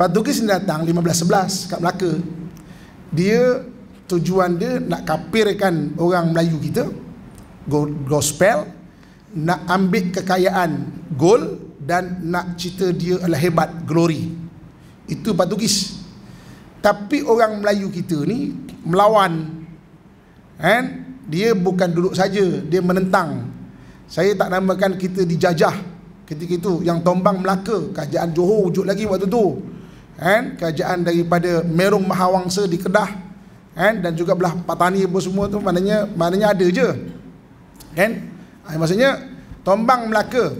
Portugis ni datang 1511 kat Melaka. Dia tujuan dia nak kafirkan orang Melayu kita, gospel, nak ambil kekayaan gold, dan nak cerita dia adalah hebat, glory. Itu Portugis. Tapi orang Melayu kita ni melawan, kan? Dia bukan duduk saja, dia menentang. Saya tak namakan kita dijajah ketika itu. Yang tombang Melaka, kerajaan Johor wujud lagi waktu tu, kan? Kerajaan daripada Merung Mahawangsa di Kedah, kan? Dan juga belah Patani apa semua tu, maknanya ada je, kan? Maksudnya tombang Melaka.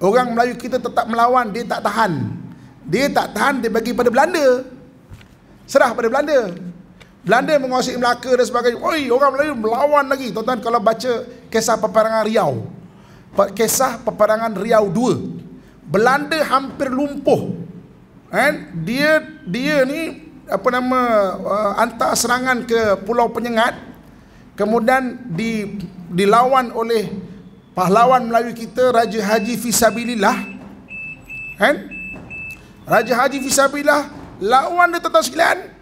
Orang Melayu kita tetap melawan, dia tak tahan. Dia tak tahan, dia bagi pada Belanda. Serah pada Belanda. Belanda menguasai Melaka dan sebagainya. Oi, orang Melayu melawan lagi. Tuan-tuan kalau baca kisah peperangan Riau, kisah peperangan Riau 2, Belanda hampir lumpuh, kan? Dia ni hantar serangan ke Pulau Penyengat, kemudian dilawan oleh pahlawan Melayu kita, Raja Haji Fisabilillah, kan? Raja Haji Fisabilillah lawan dia, tuan-tuan sekalian.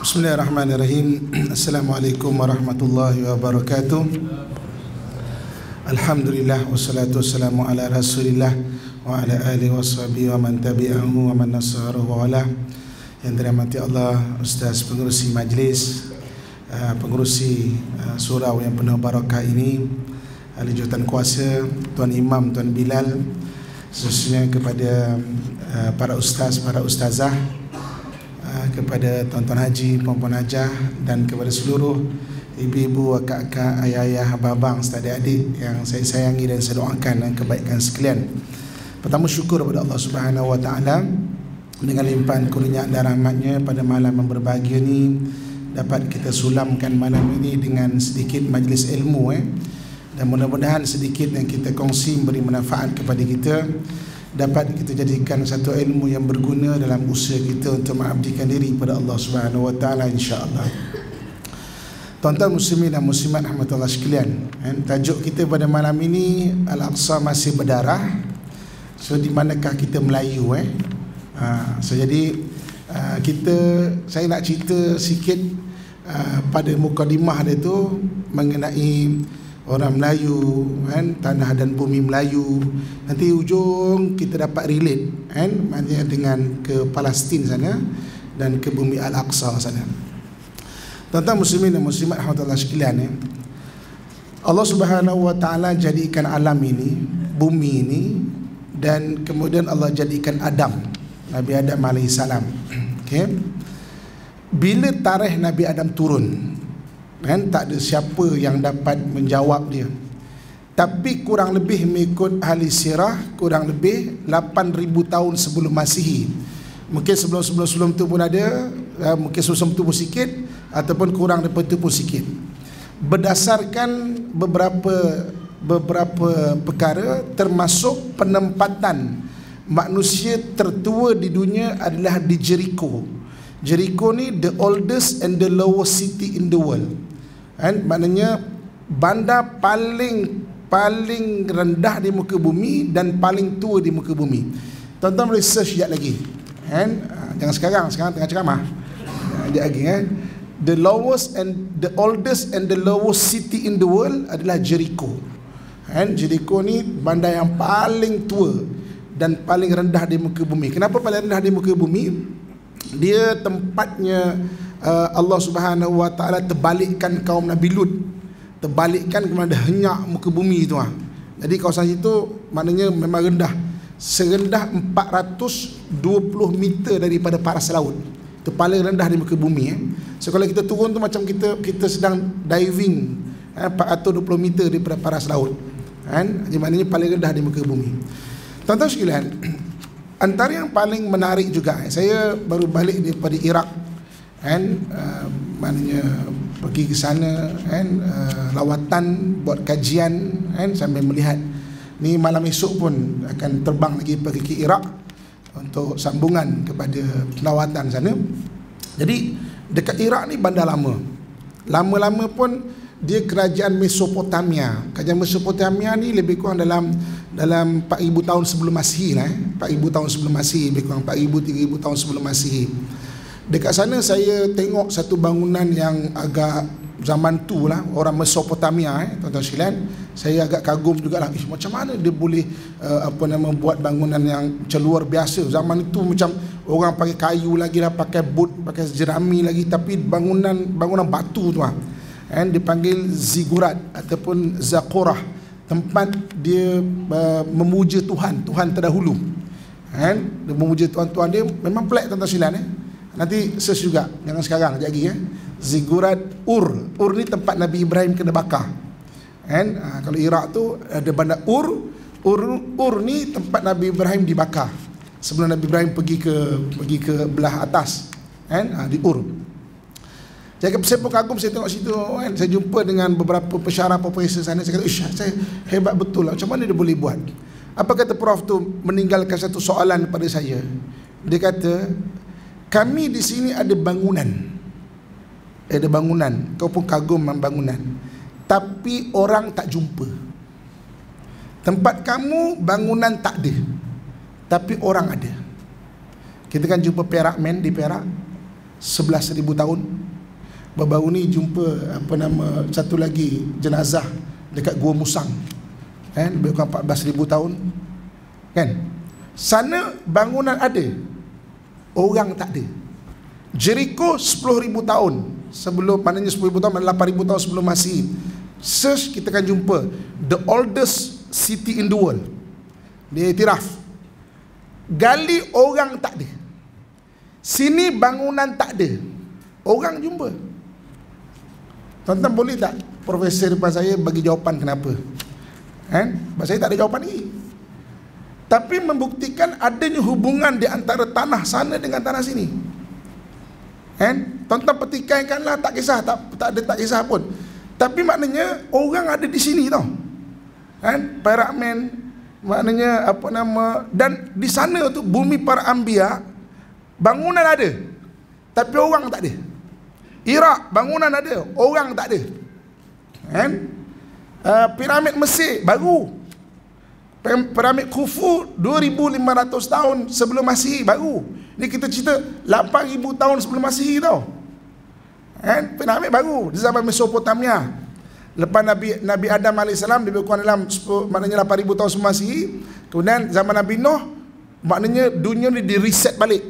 Bismillahirrahmanirrahim. Assalamualaikum warahmatullahi wabarakatuh. Alhamdulillah wassalatu wassalamu ala Rasulillah wa ala alihi washabihi wa man tabi'ahu wa man nasarahu wa ala. Yang dirahmati Allah, Ustaz pengerusi majlis, pengerusi surau yang penuh barakah ini, ahli jawatan kuasa, Tuan Imam, Tuan Bilal, khususnya kepada para ustaz, para ustazah, kepada tuan-tuan haji, puan-puan hajah, dan kepada seluruh ibu-ibu, akak-akak, ayah-ayah, abang-abang, adik-adik yang saya sayangi dan saya doakan kebaikan sekalian. Pertama, syukur kepada Allah Subhanahu wa taala dengan limpahan kurnia dan rahmatnya pada malam yang berbahagia ni, dapat kita sulamkan malam ini dengan sedikit majlis ilmu, dan mudah-mudahan sedikit yang kita kongsi beri manfaat kepada kita, dapat kita jadikan satu ilmu yang berguna dalam usaha kita untuk mengabdikan diri kepada Allah Subhanahu wa taala, insya-Allah. Tuan-tuan muslimin dan muslimat rahmatullah sekalian, tajuk kita pada malam ini Al-Aqsa masih berdarah. So di manakah kita Melayu? Jadi saya nak cerita sikit pada mukadimah dia tu mengenai orang Melayu, kan, tanah dan bumi Melayu. Nanti ujung kita dapat relate, kan, maknanya dengan ke Palestin sana dan ke bumi Al-Aqsa sana. Tuan-tuan muslimin dan muslimat rahmatullah sekalian, Allah Subhanahu wa taala jadikan alam ini, bumi ini, dan kemudian Allah jadikan Adam, Nabi Adam alaihi salam. Okay? Bila tarikh Nabi Adam turun, kan, tak ada siapa yang dapat menjawab dia. Tapi kurang lebih mengikut ahli sirah, kurang lebih 8,000 tahun sebelum Masihi. Mungkin sebelum tu pun ada, mungkin sebelum tu pun sikit, ataupun kurang daripada itu pun sikit. Berdasarkan beberapa perkara, termasuk penempatan manusia tertua di dunia adalah di Jericho. Jericho ni the oldest and the lowest city in the world, kan? Maknanya bandar paling rendah di muka bumi dan paling tua di muka bumi. Tuan-tuan boleh search sekejap lagi, kan? Jangan sekarang tengah ceramah. Sekejap lagi, kan? The lowest and the oldest and the lowest city in the world adalah Jericho, kan? Jericho ni bandar yang paling tua dan paling rendah di muka bumi. Kenapa paling rendah di muka bumi? Dia tempatnya Allah Subhanahu wa taala terbalikkan kaum Nabi Lut, terbalikkan kepada henyak muka bumi itu. Jadi kawasan itu maknanya memang rendah, serendah 420 meter daripada paras laut. Itu paling rendah di muka bumi. So kalau kita turun tu macam kita sedang diving, 420 meter daripada paras laut, kan? Jadi maknanya paling rendah di muka bumi. Tuan-tuan sekalian, antara yang paling menarik juga, saya baru balik daripada Iraq, kan, maknanya pergi ke sana, kan, lawatan, buat kajian, kan, sambil melihat. Ni malam esok pun akan terbang lagi pergi ke Iraq, untuk sambungan kepada lawatan sana. Jadi dekat Iraq ni bandar lama. Lama-lama pun dia kerajaan Mesopotamia. Kerajaan Mesopotamia ni lebih kurang dalam 4,000 tahun sebelum Masihi lah. 4,000 tahun sebelum Masihi, lebih kurang 4,000-3,000 tahun sebelum Masihi. Dekat sana saya tengok satu bangunan yang agak zaman tu lah, orang Mesopotamia, tuan-tuan sekalian. Saya agak kagum jugalah, macam mana dia boleh buat bangunan yang macam luar biasa. Zaman itu macam orang pakai kayu lagi lah, pakai boot, pakai jerami lagi, tapi bangunan batu tu lah. Dipanggil zigurat ataupun zaqurah, tempat dia memuja Tuhan terdahulu. Dia memuja Tuhan dia. Memang pelik, tuan-tuan sekalian. Nanti search juga, jangan sekarang, sekejap lagi Zigurat Ur ni tempat Nabi Ibrahim kena bakar. Kalau Iraq tu ada bandar Ur ni tempat Nabi Ibrahim dibakar sebelum Nabi Ibrahim pergi ke belah atas. Di Ur. Saya pun kagum, saya tengok situ saya jumpa dengan beberapa pensyarah profesor sana. Saya kata, saya hebat betul lah, macam mana dia boleh buat. Apa kata Prof tu, meninggalkan satu soalan pada saya. Dia kata, kami di sini ada bangunan. Kau pun kagum dengan bangunan, tapi orang tak jumpa. Tempat kamu bangunan tak ada, tapi orang ada. Kita kan jumpa Perak Man di Perak 11,000 tahun. Baru-baru ni jumpa satu lagi jenazah dekat Gua Musang, lebih kurang 14,000 tahun. Sana bangunan ada, orang tak ada. Jericho 10,000 tahun sebelum, maknanya 10,000 tahun, 8,000 tahun sebelum Masihi. Search, kita akan jumpa the oldest city in the world. Dia iktiraf, gali orang tak ada, sini bangunan tak ada, orang jumpa. Tuan-tuan boleh tak profesor depan saya bagi jawapan kenapa? Sebab saya tak ada jawapan lagi. Tapi membuktikan adanya hubungan di antara tanah sana dengan tanah sini. Tuan-tuan petikaikanlah, tak kisah, tak kisah pun. Tapi maknanya orang ada di sini tau. Perak Man, maknanya dan di sana tu bumi para anbiya, bangunan ada, tapi orang tak ada. Iraq bangunan ada, orang tak ada. Piramid Mesir baru. Piramid Khufu 2,500 tahun sebelum Masihi baru. Ni kita cerita 8,000 tahun sebelum Masihi tau. Piramid baru di zaman Mesopotamia. Lepas Nabi Adam AS lebih kurang dalam maknanya 8,000 tahun sebelum Masihi. Kemudian zaman Nabi Nuh, maknanya dunia ni di reset balik.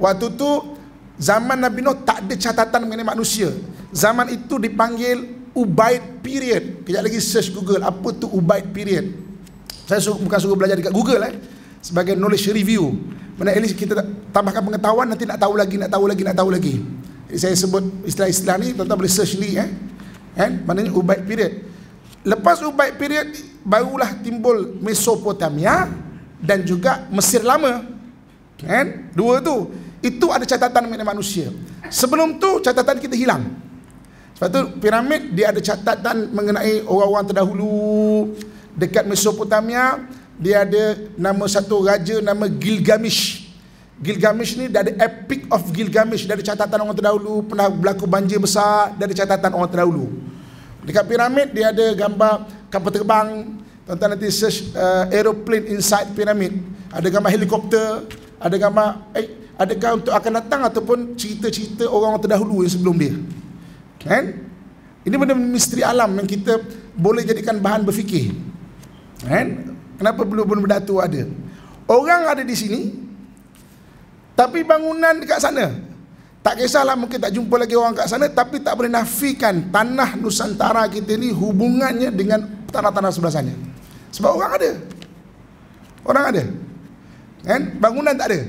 Waktu tu zaman Nabi Nuh tak ada catatan mengenai manusia. Zaman itu dipanggil Ubaid period. Kejap lagi search Google apa tu Ubaid period. Saya bukan suruh belajar dekat Google sebagai knowledge review. Mana at least kita tambahkan pengetahuan, nanti nak tahu lagi. Jadi saya sebut istilah-istilah ni, tuan-tuan boleh search ni maknanya Ubaid period. Lepas Ubaid period barulah timbul Mesopotamia dan juga Mesir lama. Dua tu. Itu ada catatan mengenai manusia. Sebelum tu catatan kita hilang. Sebab tu piramid dia ada catatan mengenai orang-orang terdahulu. Dekat Mesopotamia dia ada nama satu raja nama Gilgamesh. Gilgamesh ni dia ada Epic of Gilgamesh. Dia ada catatan orang terdahulu, pernah berlaku banjir besar, dia ada catatan orang terdahulu. Dekat piramid dia ada gambar kapal terbang. Tuan-tuan nanti search aeroplane inside pyramid. Ada gambar helikopter, ada gambar adakah untuk akan datang ataupun cerita-cerita orang terdahulu yang sebelum dia. Ini benda misteri alam yang kita boleh jadikan bahan berfikir. Kenapa belum benda tu ada? Orang ada di sini, tapi bangunan dekat sana. Tak kisahlah mungkin tak jumpa lagi orang kat sana, tapi tak boleh nafikan tanah Nusantara kita ni hubungannya dengan tanah-tanah sebelah sana. Sebab orang ada. Orang ada. Bangunan tak ada.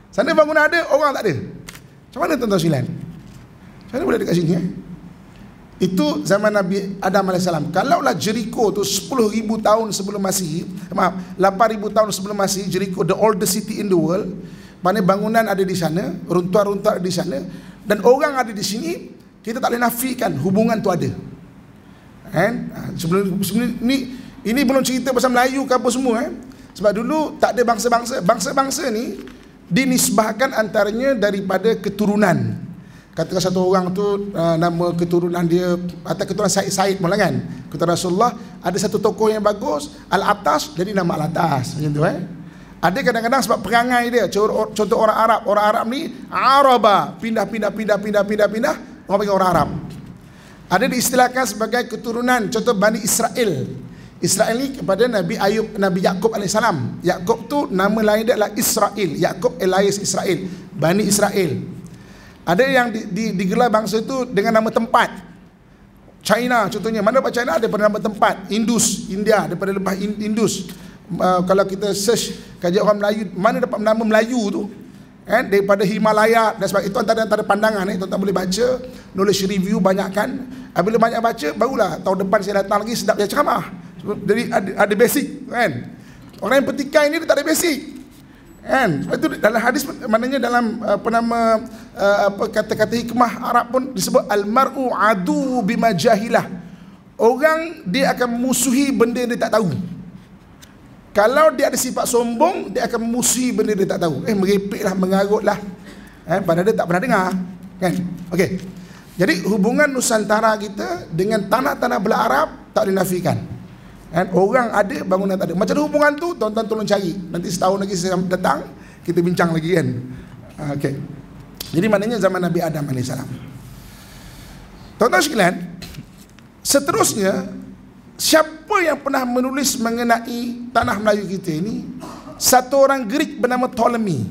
Sana bangunan ada, orang tak ada. Macam mana tuan-tuan sekalian? Macam mana boleh dekat sini? Itu zaman Nabi Adam AS. Kalaulah Jericho tu 10,000 tahun sebelum Masihi, 8,000 tahun sebelum Masihi, Jericho the oldest city in the world, mana bangunan ada di sana, runtuhan-runtuhan ada di sana, dan orang ada di sini, kita tak boleh nafikan hubungan tu ada. Sebelum ini belum cerita pasal Melayu ke apa semua. Sebab dulu tak ada bangsa-bangsa. Bangsa-bangsa ni dinisbahkan antaranya daripada keturunan. Katakan satu orang tu nama keturunan dia atau keturunan Said mula kan. Keturunan Rasulullah, ada satu tokoh yang bagus, Al-Atas, jadi nama Al-Atas macam tu Ada kadang-kadang sebab perangai dia. Contoh orang Arab ni Araba, pindah, orang panggil orang Arab. Ada diistilahkan sebagai keturunan, contoh Bani Israel. Israel ni kepada Nabi Ayub, Nabi Yakub alaihissalam. Yakub tu nama lain dia adalah Israel. Yakub Elias Israel, Bani Israel. Ada yang digelar bangsa itu dengan nama tempat. China contohnya. Mana dapat China? Daripada nama tempat. Indus, India, daripada lembah Indus. Kalau kita search kajian orang Melayu, mana dapat nama Melayu tu? Daripada Himalaya dan sebab itu antara pandangan tuan-tuan boleh baca, nulis review banyak kan. Bila banyak baca, barulah tahun depan saya datang lagi sedap dia ceramah. Jadi ada basic kan. Orang yang petikai ni dia tak ada basic kan. Sebab itu dalam hadis, maknanya dalam kata-kata hikmah Arab pun disebut al-mar'u adu bima jahilah. Orang dia akan memusuhi benda yang dia tak tahu. Kalau dia ada sifat sombong, dia akan memusuhi benda dia tak tahu. Merepeklah, mengarutlah. Padahal dia tak pernah dengar. Kan? Okey. Jadi hubungan Nusantara kita dengan tanah-tanah belah Arab tak dinafikan. Orang ada, bangunan tak ada. Macam mana hubungan tu, tuan-tuan tolong cari. Nanti setahun lagi saya datang, kita bincang lagi kan. Okey. Jadi maknanya zaman Nabi Adam AS. Tuan-tuan sekalian, seterusnya, siapa yang pernah menulis mengenai tanah Melayu kita ini? Satu orang Greek bernama Ptolemy.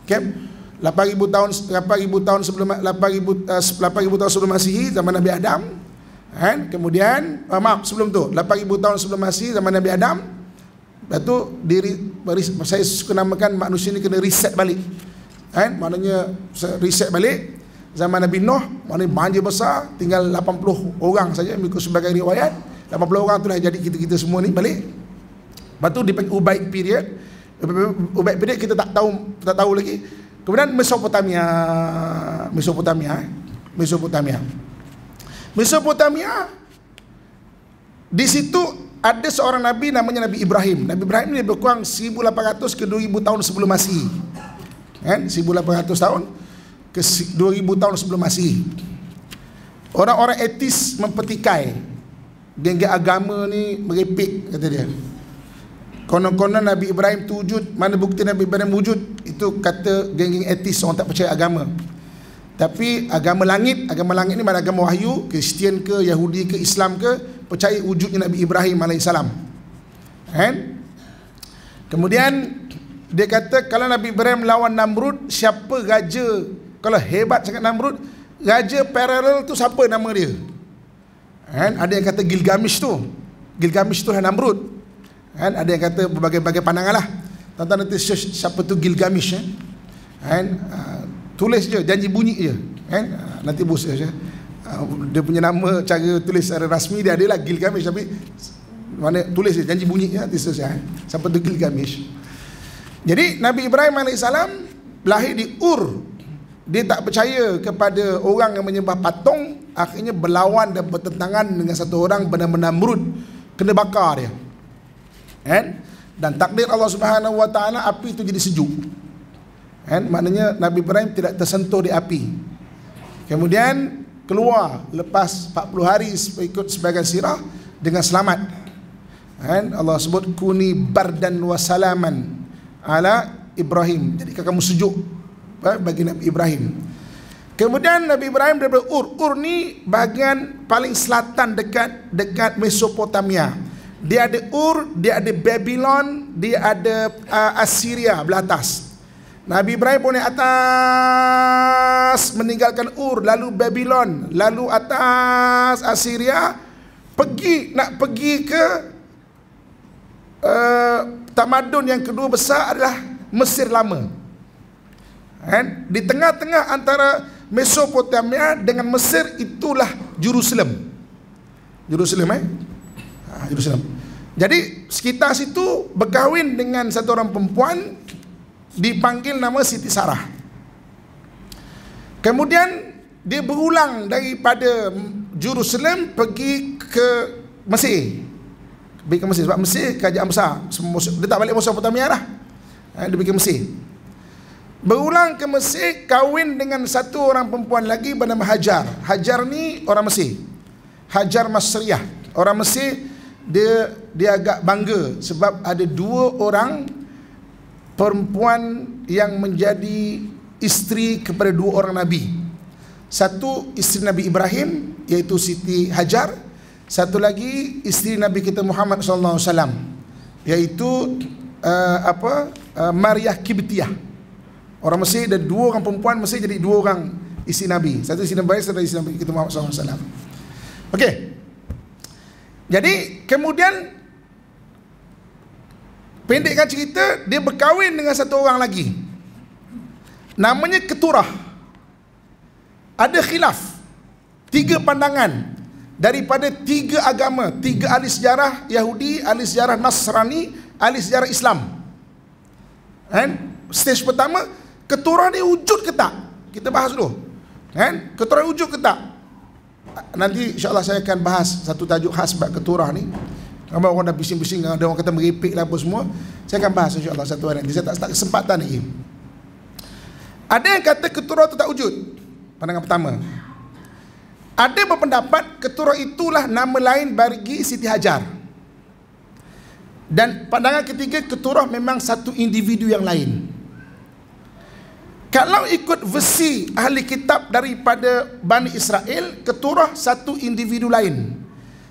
Okay? 8,000 tahun sebelum 8,000 tahun sebelum Masihi, zaman Nabi Adam. Kemudian sebelum tu 8,000 tahun sebelum Masihi, zaman Nabi Adam. Lepas tu saya suka namakan manusia ni kena reset balik. Maknanya reset balik. Zaman Nabi Nuh, maknanya banjir besar, tinggal 80 orang saja mengikut sebagai riwayat. 80 orang tu dah jadi kita semua ni balik. Lepas tu dipanggil Ubaid period. Ubaid period kita tak tahu lagi. Kemudian Mesopotamia. Di situ ada seorang nabi namanya Nabi Ibrahim. Nabi Ibrahim ni lebih kurang 1800 ke 2000 tahun sebelum Masihi. 1800 tahun ke 2000 tahun sebelum Masihi. Orang-orang etis mempetikai geng-geng agama ni merepek, kata dia. Konon-konon Nabi Ibrahim tu wujud. Mana bukti Nabi Ibrahim wujud? Itu kata geng-geng etis, orang tak percaya agama. Tapi agama langit ni mana agama wahyu, Kristian ke, Yahudi ke, Islam ke, percaya wujudnya Nabi Ibrahim AS. Kemudian dia kata kalau Nabi Ibrahim lawan Namrud, siapa raja, kalau hebat sangat Namrud, raja paralel tu siapa nama dia? Ada yang kata Gilgamesh tu Namrud. Ada yang kata berbagai-bagai pandangan lah. Tuan-tuan nanti search siapa tu Gilgamesh. Tulis je, janji bunyi je. Nanti bos je. Dia punya nama, cara tulis secara rasmi dia adalah Gilgamesh, tapi mana tulis je, janji bunyi je. Nanti search siapa tu Gilgamesh. Jadi Nabi Ibrahim AS lahir di Ur. Dia tak percaya kepada orang yang menyembah patung. Akhirnya berlawan dan bertentangan dengan satu orang bernama Namrud. Kena bakar dia. Dan takdir Allah Subhanahu Wa Taala, api itu jadi sejuk. Maknanya Nabi Ibrahim tidak tersentuh di api. Kemudian keluar lepas 40 hari ikut sebagian sirah dengan selamat. Allah sebut kuni bardan wa salaman ala Ibrahim. Jadi kamu sejuk bagi Nabi Ibrahim. Kemudian Nabi Ibrahim daripada Ur ni bahagian paling selatan dekat Mesopotamia. Dia ada Ur, dia ada Babylon, dia ada Assyria belah atas. Nabi Ibrahim pun naik atas, meninggalkan Ur, lalu Babylon, lalu atas Assyria, nak pergi ke tamadun yang kedua besar adalah Mesir Lama. Di tengah-tengah antara Mesopotamia dengan Mesir itulah Jerusalem. Jerusalem. Jadi sekitar situ berkahwin dengan satu orang perempuan dipanggil nama Siti Sarah. Kemudian dia berulang daripada Jerusalem pergi ke Mesir. Pergi ke Mesir sebab Mesir kerajaan besar. Dia tak balik Mesopotamia dah. Dia pergi ke Mesir. Berulang ke Mesir, kahwin dengan satu orang perempuan lagi bernama Hajar. Hajar ni orang Mesir. Hajar Masriyah. Orang Mesir dia agak bangga sebab ada 2 orang perempuan yang menjadi isteri kepada 2 orang Nabi. Satu isteri Nabi Ibrahim iaitu Siti Hajar. Satu lagi isteri Nabi kita Muhammad sallallahu alaihi wasallam iaitu Maryah Kibtiyah. Orang Mesir ada 2 orang perempuan Mesir jadi 2 orang isteri Nabi. Satu isteri Nabi, satu isteri Nabi kita Muhammad sallallahu alaihi wasallam. Okey. Jadi kemudian pendekkan cerita, dia berkahwin dengan satu orang lagi. Namanya Keturah. Ada khilaf, 3 pandangan daripada 3 agama, 3 ahli sejarah Yahudi, ahli sejarah Nasrani, ahli sejarah Islam. Stage pertama, Keturah ni wujud ke tak? Kita bahas dulu. Keturah wujud ke tak? Nanti insyaAllah saya akan bahas satu tajuk khas bab Keturah ni. Kalau orang dah bising-bising, ada orang kata merepek lah apa semua, saya akan bahas insyaAllah satu hari nanti. Saya tak kesempatan lagi. Ada yang kata Keturah itu tak wujud. Pandangan pertama. Ada berpendapat Keturah itulah nama lain bagi Siti Hajar. Dan pandangan ketiga, Keturah memang satu individu yang lain. Kalau ikut versi ahli kitab daripada Bani Israel, Keturah satu individu lain.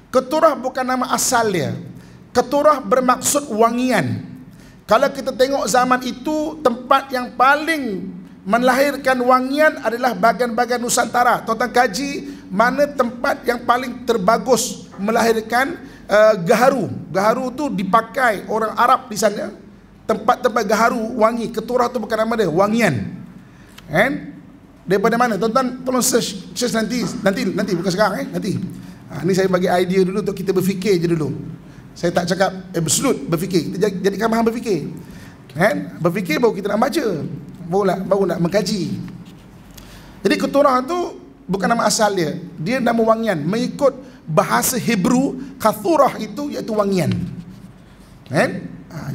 Keturah bukan nama asal dia. Keturah bermaksud wangian. Kalau kita tengok zaman itu, tempat yang paling melahirkan wangian adalah bahagian-bahagian Nusantara. Tuan-tuan kaji mana tempat yang paling terbagus melahirkan gaharu. Gaharu tu dipakai orang Arab di sana. Tempat-tempat gaharu wangi. Keturah tu bukan nama dia, wangian. Daripada mana? Tuan-tuan tolong search nanti bukan sekarang nanti. Ni saya bagi idea dulu untuk kita berfikir je dulu. Saya tak cakap absolute berfikir. Kita jadikan bahan berfikir. Berfikir baru kita nak baca. Baru nak mengkaji. Jadi Keturah tu bukan nama asal dia. Dia nama wangian. Mengikut bahasa Hebrew, Kathurah itu iaitu wangian.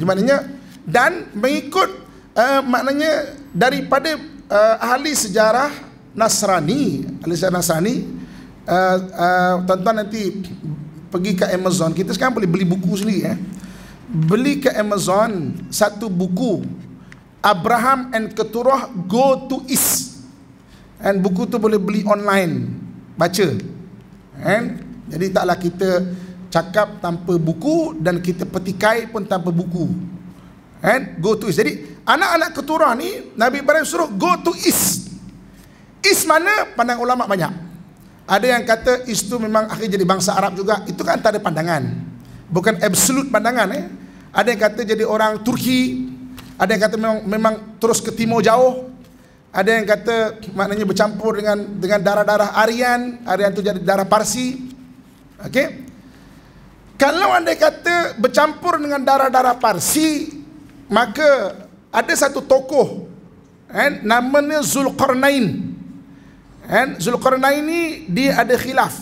Maknanya, dan mengikut maknanya daripada ahli sejarah Nasrani, tuan-tuan nanti pergi ke Amazon. Kita sekarang boleh beli buku sendiri. Beli ke Amazon satu buku, Abraham and Keturah Go to East. Buku tu boleh beli online, baca. Jadi taklah kita cakap tanpa buku dan kita petikai pun tanpa buku. Go to East. Jadi anak-anak Keturah ni Nabi Ibrahim suruh go to East. East mana? Pandang ulama banyak. Ada yang kata East tu memang akhirnya jadi bangsa Arab juga. Itu kan antara pandangan, bukan absolute pandangan. Ada yang kata jadi orang Turki. Ada yang kata memang terus ke timur jauh. Ada yang kata maknanya bercampur dengan darah-darah Aryan. Aryan tu jadi darah Parsi. Okey. Kalau anda kata bercampur dengan darah-darah Parsi, maka ada satu tokoh namanya Zulkarnain. Zulkarnain ni dia ada khilaf.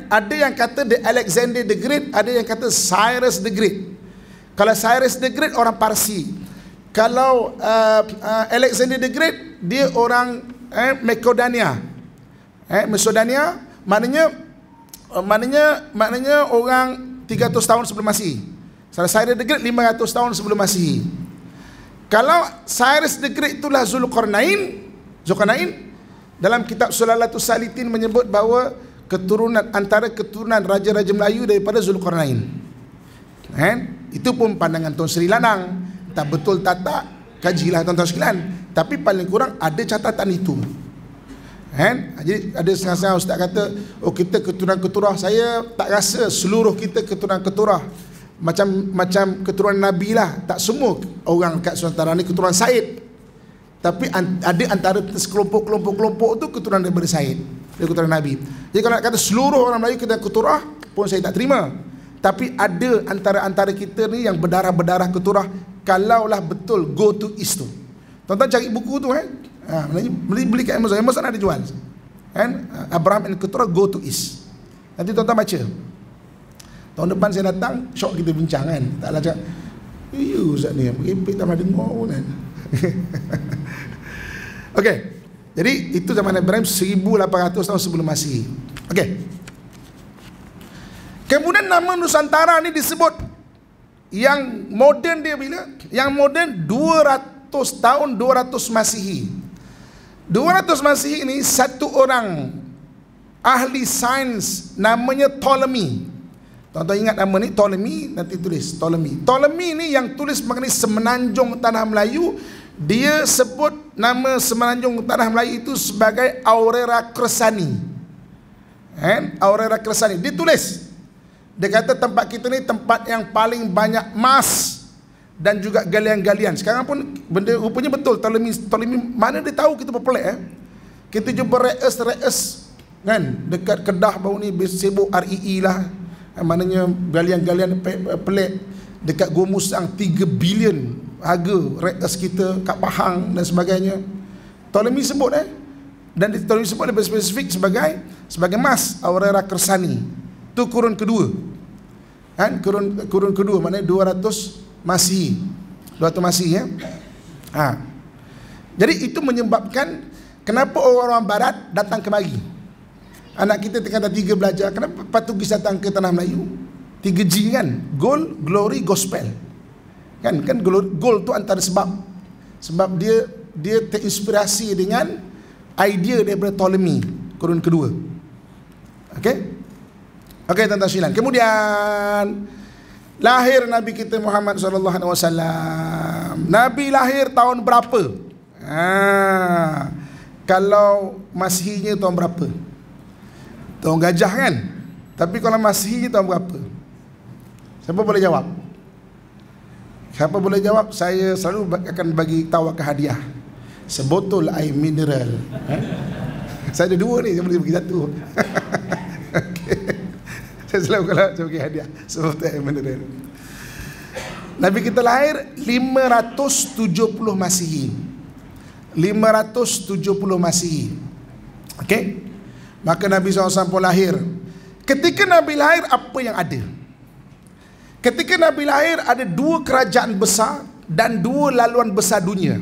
Ada yang kata the Alexander the Great, ada yang kata Cyrus the Great. Kalau Cyrus the Great orang Parsi. Kalau Alexander the Great dia orang Makedonia. Makedonia maknanya orang 300 tahun sebelum Masihi. Cyrus the Great 500 tahun sebelum Masihi. Kalau Cyrus the Great itulah Zulkarnain dalam kitab Sulalatus Salitin menyebut bahawa antara keturunan raja-raja Melayu daripada Zulkarnain. Itu pun pandangan Tuan Sri Lanang. Tak betul tak kajilah tuan-tuan sekalian. Tapi paling kurang ada catatan itu. Jadi ada setengah-setengah ustaz kata, oh kita keturunan Keturah. Saya tak rasa seluruh kita keturunan Keturah. Macam keturunan Nabi lah. Tak semua orang kat Nusantara ni keturunan Said. Tapi ada antara sekelompok-kelompok tu keturunan daripada Said, dari keturunan Nabi. Jadi kalau nak kata seluruh orang Melayu keturunan Keturah pun saya tak terima. Tapi ada antara kita ni yang berdarah-berdarah Keturah. Kalaulah betul go to East tu. Tuan-tuan cari buku tu beli kat Amazon. Amazon ada jual. Abraham and Keturah Go to East. Nanti tuan-tuan baca. Tahun depan saya datang, syok kita bincang kan. Taklah cakap, Ustaz ni merepek tak pernah dengar pun kan. Okey. Jadi itu zaman Nabi Ibrahim 1800 tahun sebelum Masihi. Okey. Kemudian nama Nusantara ni disebut, yang moden dia bila? Yang moden 200 tahun 200 Masihi. 200 Masihi ini satu orang ahli sains namanya Ptolemy. Tuan-tuan ingat nama ni Ptolemy, nanti tulis Ptolemy. Ptolemy ni yang tulis mengenai semenanjung tanah Melayu. Dia sebut nama semenanjung tanah Melayu itu sebagai Aurera Cresani. Aurera Cresani. Dia tulis, dia kata tempat kita ni tempat yang paling banyak emas dan juga galian-galian. Sekarang pun benda rupanya betul. Ptolemy mana dia tahu kita berpelik Kita jumpa re'es kan dekat Kedah baru ni sibuk REE lah. Maknanya galian-galian pelik. Dekat Gua Musang 3 bilion harga re'es kita kat Pahang dan sebagainya. Ptolemy sebut dan Ptolemy sebut lebih spesifik sebagai emas Aurera Cresani. Tu kurun kedua. Kan kurun kedua maknanya 200 Masihi. 200 Masihi Jadi itu menyebabkan kenapa orang-orang barat datang kemari. Anak kita tingkatan 3 belajar, kenapa Portugis datang ke tanah Melayu? 3G kan, gold, glory, gospel. Kan gold tu antara sebab dia terinspirasi dengan idea daripada Ptolemy kurun kedua. Okey tuan-tuan sekalian. Kemudian lahir Nabi kita Muhammad sallallahu alaihi wasallam. Nabi lahir tahun berapa? Kalau Masihinya tahun berapa? Tahun gajah kan? Tapi kalau Masihinya tahun berapa? Siapa boleh jawab? Siapa boleh jawab? Saya selalu akan bagi tahu ke hadiah sebotol air mineral. Saya ada 2 ni, saya boleh bagi 1. Okay. Saya selalu kalau saya bagi hadiah sebotol air mineral. Nabi kita lahir 570 Masihi. 570 Masihi. Okey. Maka Nabi SAW pun lahir. Ketika Nabi lahir, apa yang ada? Ketika Nabi lahir, ada 2 kerajaan besar dan 2 laluan besar dunia.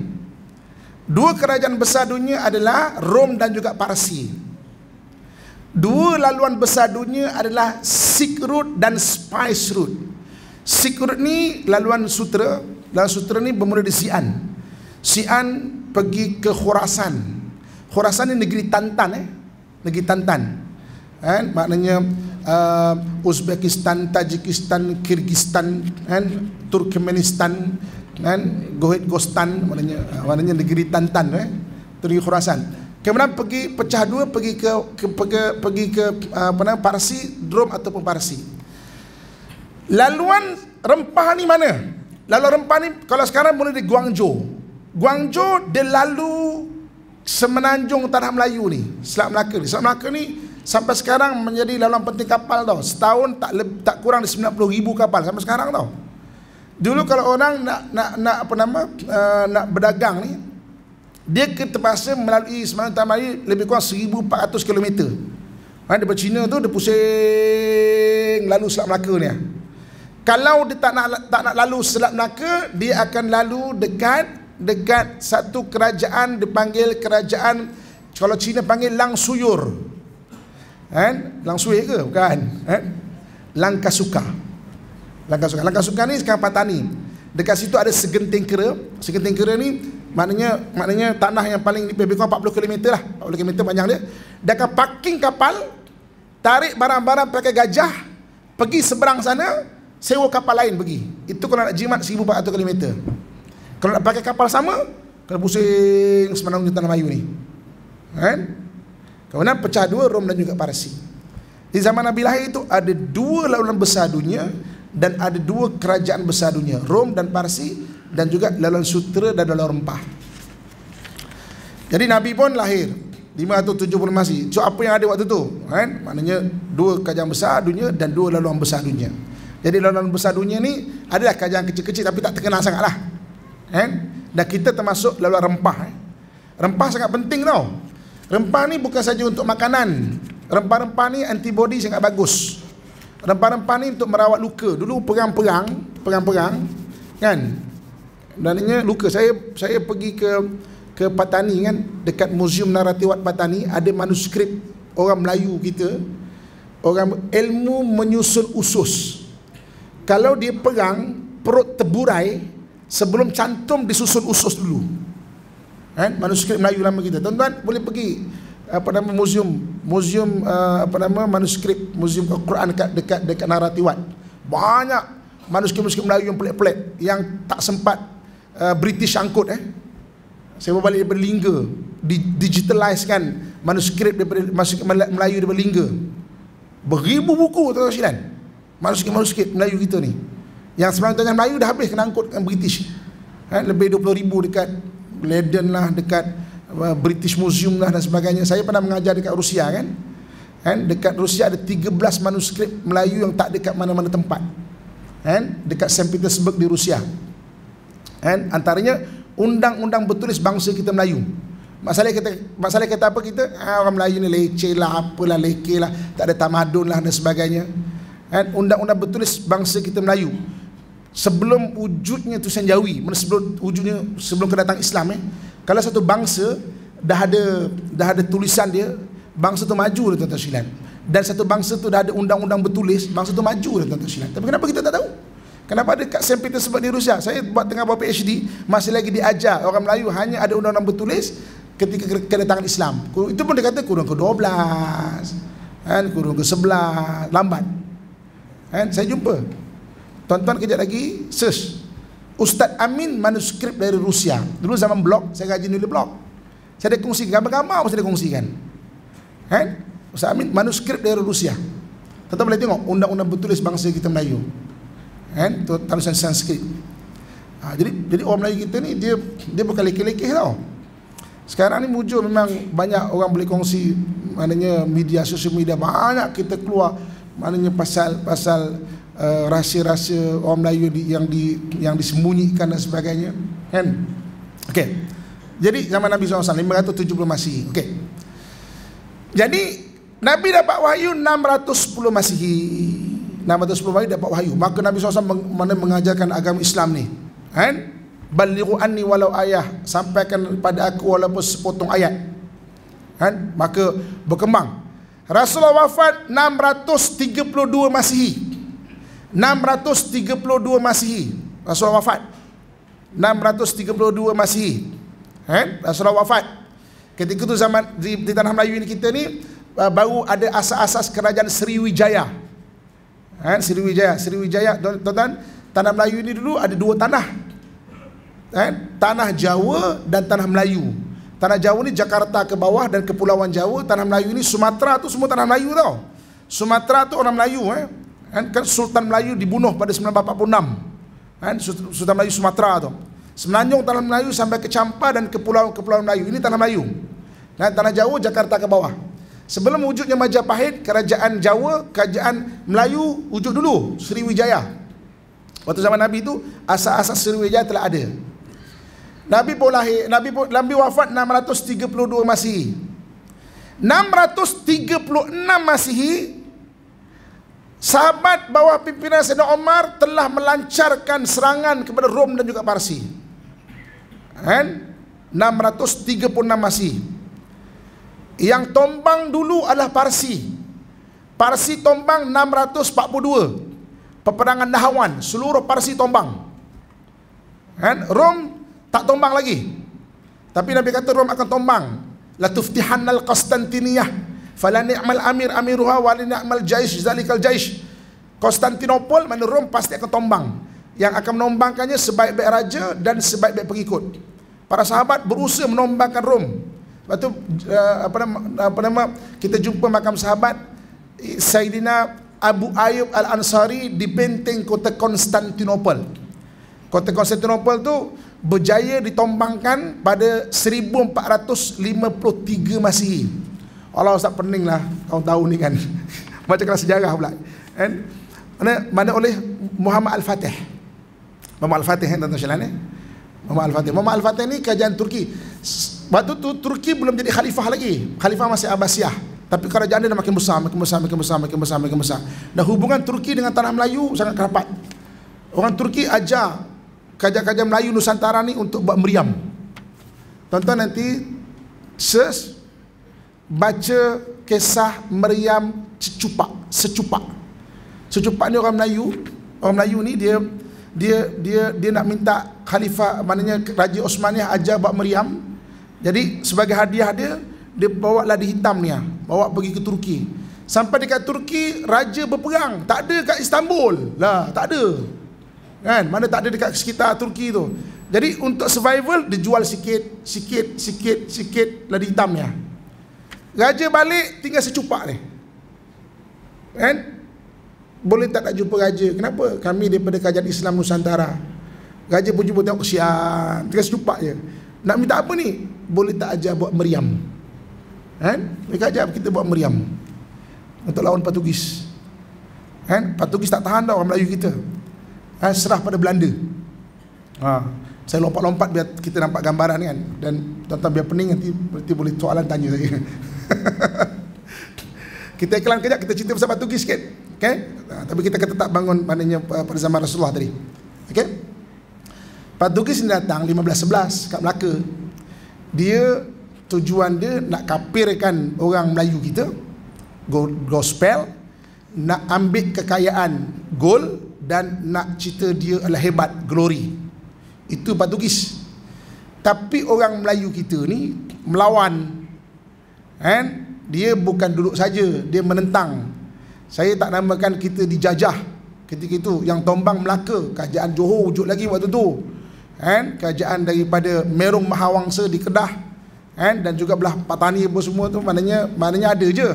2 kerajaan besar dunia adalah Rom dan juga Parsi. 2 laluan besar dunia adalah Silk Road dan Spice Road. Silk Road ni laluan sutera. Laluan sutera ni bermula di Xi'an. Xi'an pergi ke Khurasan. Khurasan ni negeri Tantan negeri Tantan. Maknanya Uzbekistan, Tajikistan, Kyrgyzstan, Turkmenistan, Gohit-Gostan, maknanya negeri Tantan, negeri Khurasan. Kemudian pergi pecah 2, pergi ke Parsi, Rom ataupun Parsi. Laluan rempah ni mana? Laluan rempah ni kalau sekarang mula di Guangzhou. Guangzhou dia lalu semenanjung tanah Melayu ni, Selat Melaka ni. Selat Melaka ni sampai sekarang menjadi laluan penting kapal tau. Setahun tak kurang di 90,000 kapal sampai sekarang tau. Dulu kalau orang nak berdagang ni, dia terpaksa melalui semenanjung tanah Melayu lebih kurang 1,400 km. Daripada China tu dia pusing lalu Selat Melaka ni. Kalau dia tak nak lalu Selat Melaka, dia akan lalu dekat satu kerajaan dipanggil kerajaan, kalau Cina panggil Langsuyur. Langsuyur ke? Bukan. Langkasuka. Langkasuka ni sekarang Patani. Dekat situ ada segenting kera. Segenting kera ni maknanya tanah yang paling lebih kurang 40 km lah. 40 km panjang dia. Dia akan parking kapal, tarik barang-barang pakai gajah, pergi seberang sana, sewa kapal lain pergi. Itu kalau nak jimat 1,400 km. Kalau nak pakai kapal sama, kena pusing semenanjung tanah Melayu ni. Kemudian pecah 2 Rom dan juga Parsi. Di zaman Nabi lahir itu ada 2 laluan besar dunia dan ada 2 kerajaan besar dunia, Rom dan Parsi, dan juga laluan sutera dan laluan rempah. Jadi Nabi pun lahir 570 Masihi. So apa yang ada waktu tu? Maknanya 2 kerajaan besar dunia dan 2 laluan besar dunia. Jadi laluan besar dunia ni adalah kerajaan kecil-kecil tapi tak terkenal sangat lah. Dan kita termasuk laluan rempah. Rempah sangat penting tau. Rempah ni bukan saja untuk makanan. Rempah-rempah ni antibody sangat bagus. Rempah-rempah ni untuk merawat luka. Dulu perang-perang kan, dananya luka. Saya pergi ke Patani kan, dekat Museum Naratiwat Patani ada manuskrip orang Melayu kita, orang ilmu menyusun usus. Kalau dia perang, perut terburai, sebelum cantum disusun usus dulu. Kan? Manuskrip Melayu lama kita. Tuan-tuan boleh pergi museum manuskrip Museum Al-Quran dekat Naratiwat. Banyak manuskrip Melayu yang pelik-pelik yang tak sempat British angkut. Saya bawa balik daripada Lingga, digitalize kan manuskrip daripada Melayu daripada Lingga. Beribu buku tuan-tuan sekalian. Manuskrip Melayu kita ni. Yang sebenarnya Melayu dah habis kena angkut dengan British. Lebih 20,000 dekat Leiden lah, dekat British Museum lah dan sebagainya. Saya pernah mengajar dekat Rusia kan. Dekat Rusia ada 13 manuskrip Melayu yang tak dekat mana-mana tempat. Dekat St. Petersburg di Rusia. Antaranya undang-undang bertulis bangsa kita Melayu. Masalah kata apa kita? Orang Melayu ni leceh lah, apalah, lekeh lah, tak ada tamadun lah dan sebagainya. Undang-undang bertulis bangsa kita Melayu. Sebelum wujudnya tulisan Jawi, sebelum kedatangan Islam, kalau satu bangsa dah ada tulisan dia, bangsa tu maju dah tuan-tuan sekalian. Dan satu bangsa tu dah ada undang-undang bertulis, bangsa tu maju dah tuan-tuan sekalian. Tapi kenapa kita tak tahu? Kenapa ada kat St. Petersburg di Rusia? Saya tengah buat PhD, masih lagi diajar orang Melayu hanya ada undang-undang bertulis ketika kedatangan Islam. Itu pun dia kata kurun ke-12, kurun ke-11, lambat. Saya jumpa. Tuan-tuan kejap lagi search Ustaz Amin manuskrip dari Rusia. Dulu zaman blog, saya rajin nulis blog. Saya ada kongsi gambar-gambar, saya ada kongsikan. Ustaz Amin manuskrip dari Rusia. Tuan-tuan boleh tengok undang-undang bertulis bangsa kita Melayu. Tulisan Sanskrit. Jadi orang Melayu kita ni dia bukan lekeh-lekeh tau. Sekarang ni muncul memang banyak orang boleh kongsi, maknanya media, sosial media banyak kita keluar, maknanya pasal rahsia-rahsia orang Melayu yang disembunyikan dan sebagainya, kan? Okey. Jadi zaman Nabi SAW 570 Masihi. Okey. Jadi Nabi dapat wahyu 610 Masihi. 610 wahyu dapat wahyu. Maka Nabi SAW mengajarkan agama Islam ni, kan? Balighu anni walau ayah, sampaikan kepada aku walaupun sepotong ayat. Kan? Maka berkembang. Rasulullah wafat 632 Masihi. 632 Masihi Rasulullah wafat. 632 Masihi. Rasulullah wafat. Ketika itu zaman di tanah Melayu ini kita ni baru ada asas-asas kerajaan Sriwijaya. Sriwijaya, tuan-tuan, tanah Melayu ini dulu ada dua tanah. Tanah Jawa dan tanah Melayu. Tanah Jawa ni Jakarta ke bawah dan Kepulauan Jawa. Tanah Melayu ni Sumatera tu semua tanah Melayu tau. Sumatera tu orang Melayu. Kan Sultan Melayu dibunuh pada 1946. Sultan Melayu Sumatera tu. Semenanjung tanah Melayu sampai ke Champa dan Kepulauan Melayu. Ini tanah Melayu. Tanah Jawa Jakarta ke bawah. Sebelum wujudnya Majapahit, kerajaan Jawa, kerajaan Melayu wujud dulu, Sriwijaya. Waktu zaman Nabi itu asas-asas Sriwijaya telah ada. Nabi pun lahir, Nabi wafat 632 Masihi. 636 Masihi, sahabat bawah pimpinan Sayyidina Umar telah melancarkan serangan kepada Rom dan juga Parsi. 636 Masihi. Yang tombang dulu adalah Parsi. Parsi tombang 642. Peperangan Nahawan, seluruh Parsi tombang. Rom tak tombang lagi. Tapi Nabi kata Rom akan tombang. La tuftihannal Qastantiniyah fala ni'mal amir amiruha wa la ni'mal jaish zalikal jaish. Konstantinopel, mana Rom pasti akan tombang. Yang akan menombangkannya sebaik-baik raja dan sebaik-baik pengikut. Para sahabat berusaha menombangkan Rom. Lepas tu kita jumpa makam sahabat Sayyidina Abu Ayyub Al-Ansari di benteng kota Konstantinopel. Kota Konstantinopel tu berjaya ditombangkan pada 1453 Masihi. Allah Ustaz pening lah kau tahu ni kan. Macam kelas sejarah pula. Mana oleh Muhammad Al-Fatih. Muhammad Al-Fatih tuan-tuan sekalian. Muhammad Al-Fatih. Muhammad Al-Fatih ni kerajaan Turki. Waktu tu Turki belum jadi khalifah lagi. Khalifah masih Abbasiyah. Tapi kerajaan dia dah makin besar, makin besar, makin besar, makin besar, makin besar. Dan hubungan Turki dengan tanah Melayu sangat rapat. Orang Turki ajar kerajaan Melayu Nusantara ni untuk buat meriam. Tuan-tuan nanti search, baca kisah meriam secupak. Secupak ni orang Melayu ni dia nak minta khalifah, maknanya Raja Osmaniyah ajar buat meriam. Jadi sebagai hadiah dia bawa ladi hitam ni, bawa pergi ke Turki. Sampai dekat Turki, raja berperang. Tak ada kat Istanbul lah, tak ada. Kan? Mana tak ada dekat sekitar Turki tu. Jadi untuk survival, dia jual sikit ladi hitam ni. Raja balik, tinggal secupak ni. Kan? Boleh tak jumpa raja? Kenapa? Kami daripada Kerajaan Islam Nusantara. Raja pun jumpa, tengok kesian, tinggal secupak je. Nak minta apa ni? Boleh tak ajar buat meriam? Kan? Mereka ajar kita buat meriam untuk lawan Portugis. Kan? Portugis tak tahan dah orang Melayu kita. Serah pada Belanda. Saya lompat-lompat biar kita nampak gambaran kan. Dan tuan-tuan biar pening, nanti boleh soalan tanya saya. Kita iklan kejap, kita cerita pasal Portugis sikit. Okay? Tapi kita akan tetap bangun maknanya pada zaman Rasulullah tadi. Okay? Portugis ni datang 1511 kat Melaka. Dia, tujuan dia nak kafirkan orang Melayu kita, gospel, nak ambil kekayaan gold, dan nak cerita dia adalah hebat, glory. Itu Portugis. Tapi orang Melayu kita ni melawan. Kan? Dia bukan duduk saja, dia menentang. Saya tak namakan kita dijajah ketika itu. Yang tombang Melaka, kerajaan Johor wujud lagi waktu tu. Kan? Kerajaan daripada Merung Mahawangsa di Kedah, kan? Dan juga belah Patani apa semua tu, maknanya ada je.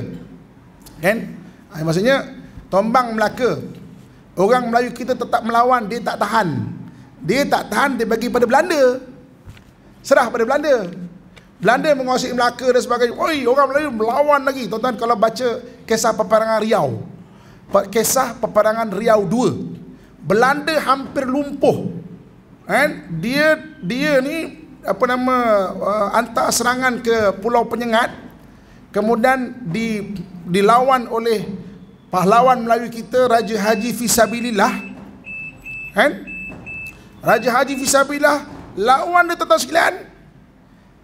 Kan? Maksudnya tombang Melaka. Orang Melayu kita tetap melawan, dia tak tahan. Dia tak tahan, dia bagi pada Belanda. Serah pada Belanda. Belanda menguasai Melaka dan sebagainya. Oi, orang Melayu melawan lagi. Tuan-tuan kalau baca kisah peperangan Riau, kisah peperangan Riau 2, Belanda hampir lumpuh. Kan? Dia ni hantar serangan ke Pulau Penyengat, kemudian dilawan oleh pahlawan Melayu kita, Raja Haji Fisabilillah. Kan? Raja Haji Fisabilillah lawan dia, tuan-tuan sekalian.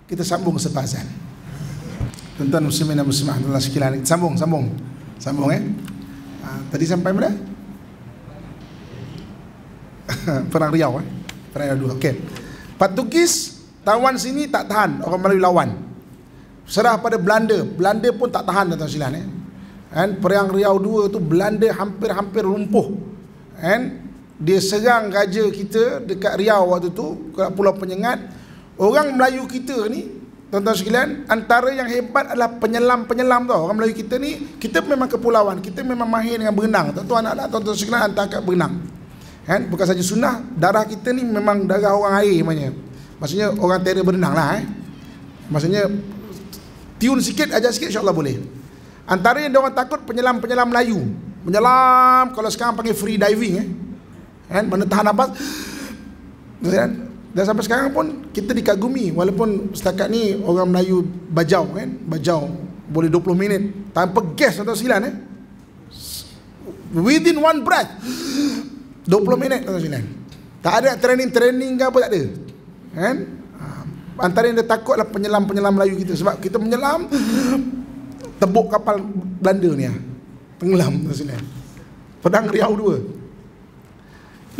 Kita sambung sepazan. Tuan-tuan muslimin dan muslimat sekalian, sambung tadi sampai mana? Perang Riau Perang Riau 2. Okey. Portugis tawan sini tak tahan, orang Melayu lawan. Serah pada Belanda. Belanda pun tak tahan, tuan-tuan sekalian. Kan? Perang Riau 2 tu Belanda hampir lumpuh. Kan? Dia serang raja kita dekat Riau waktu tu, kat Pulau Penyengat. Orang Melayu kita ni, tuan-tuan sekalian, antara yang hebat adalah penyelam tau. Orang Melayu kita ni, kita memang kepulauan, kita memang mahir dengan berenang. Tuan-tuan tuan-tuan sekalian, hantar kat berenang. Kan? Bukan saja sunnah, darah kita ni memang darah orang air namanya. Maksudnya orang terror berenang lah. Maksudnya tune sikit, ajar sikit, insya-Allah boleh. Antara yang diorang takut penyelam-penyelam Melayu. Menyelam, kalau sekarang panggil free diving. Kan? Mana tahan nafas. Dan sampai sekarang pun kita dikagumi, walaupun setakat ni orang Melayu bajau, kan? Bajau boleh 20 minit tanpa gas atau silan. Within one breath 20 minit atau silan. Tak ada training ke apa, tak ada. Kan? Antara yang dia takut adalah penyelam-penyelam Melayu kita. Sebab kita menyelam, tebuk kapal Belanda ni, tenggelam atau silan. Perang Riau 2.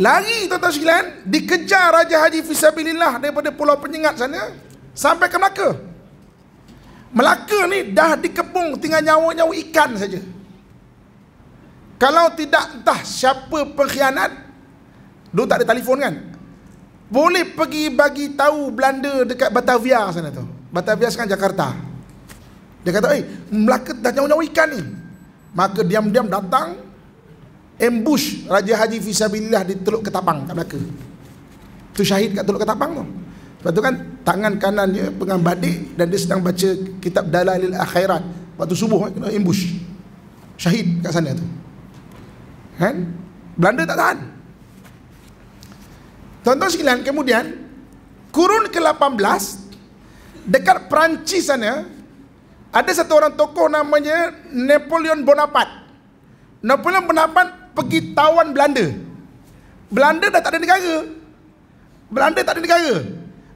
Lari, tuan-tuan sekalian, dikejar Raja Haji Fisabilillah daripada Pulau Penyengat sana sampai ke Melaka. Melaka ni dah dikepung, tinggal nyawa-nyawa ikan saja. Kalau tidak entah siapa pengkhianat, dulu tak ada telefon kan, boleh pergi bagi tahu Belanda dekat Batavia sana tu. Batavia sekarang Jakarta. Dia kata, Melaka dah nyawa-nyawa ikan ni. Maka diam-diam datang, ambush Raja Haji Fisabilillah di Teluk Ketapang kat Melaka. Tu syahid kat Teluk Ketapang tu. Sebab tu kan tangan kanan dia pegang badik dan dia sedang baca kitab Dalailil Akhirat. Waktu subuh kena ambush. Syahid kat sana tu. Kan? Belanda tak tahan. Tuan-tuan sekalian, kemudian kurun ke-18 dekat Perancis sana, Ada satu orang tokoh namanya Napoleon Bonaparte. Napoleon Bonaparte pergi tawan Belanda. Belanda dah tak ada negara. Belanda tak ada negara.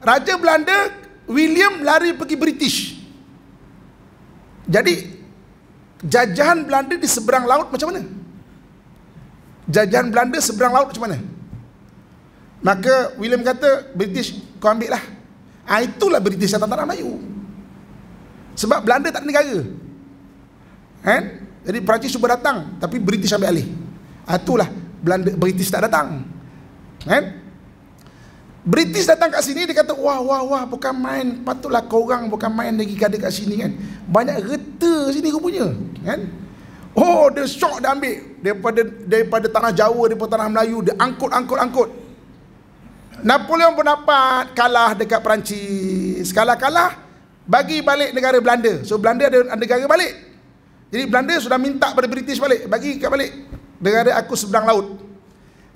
Raja Belanda William lari pergi British. Jadi jajahan Belanda di seberang laut macam mana? Jajahan Belanda seberang laut macam mana? Maka William kata, British kau ambil lah. Itulah British datang tanah Melayu. Sebab Belanda tak ada negara. Jadi Perancis cuba datang, tapi British ambil alih. Itulah British tak datang. British datang kat sini, dia kata, wah, bukan main, patutlah korang bukan main lagi kada kat sini kan. Banyak reta sini rupanya. Oh, dia shock, dia ambil daripada tanah Jawa, daripada tanah Melayu, dia angkut. Napoleon Bonaparte kalah dekat Perancis. Kalah, bagi balik negara Belanda. So Belanda ada negara balik. Jadi Belanda sudah minta pada British balik, bagi kat balik negara aku seberang laut.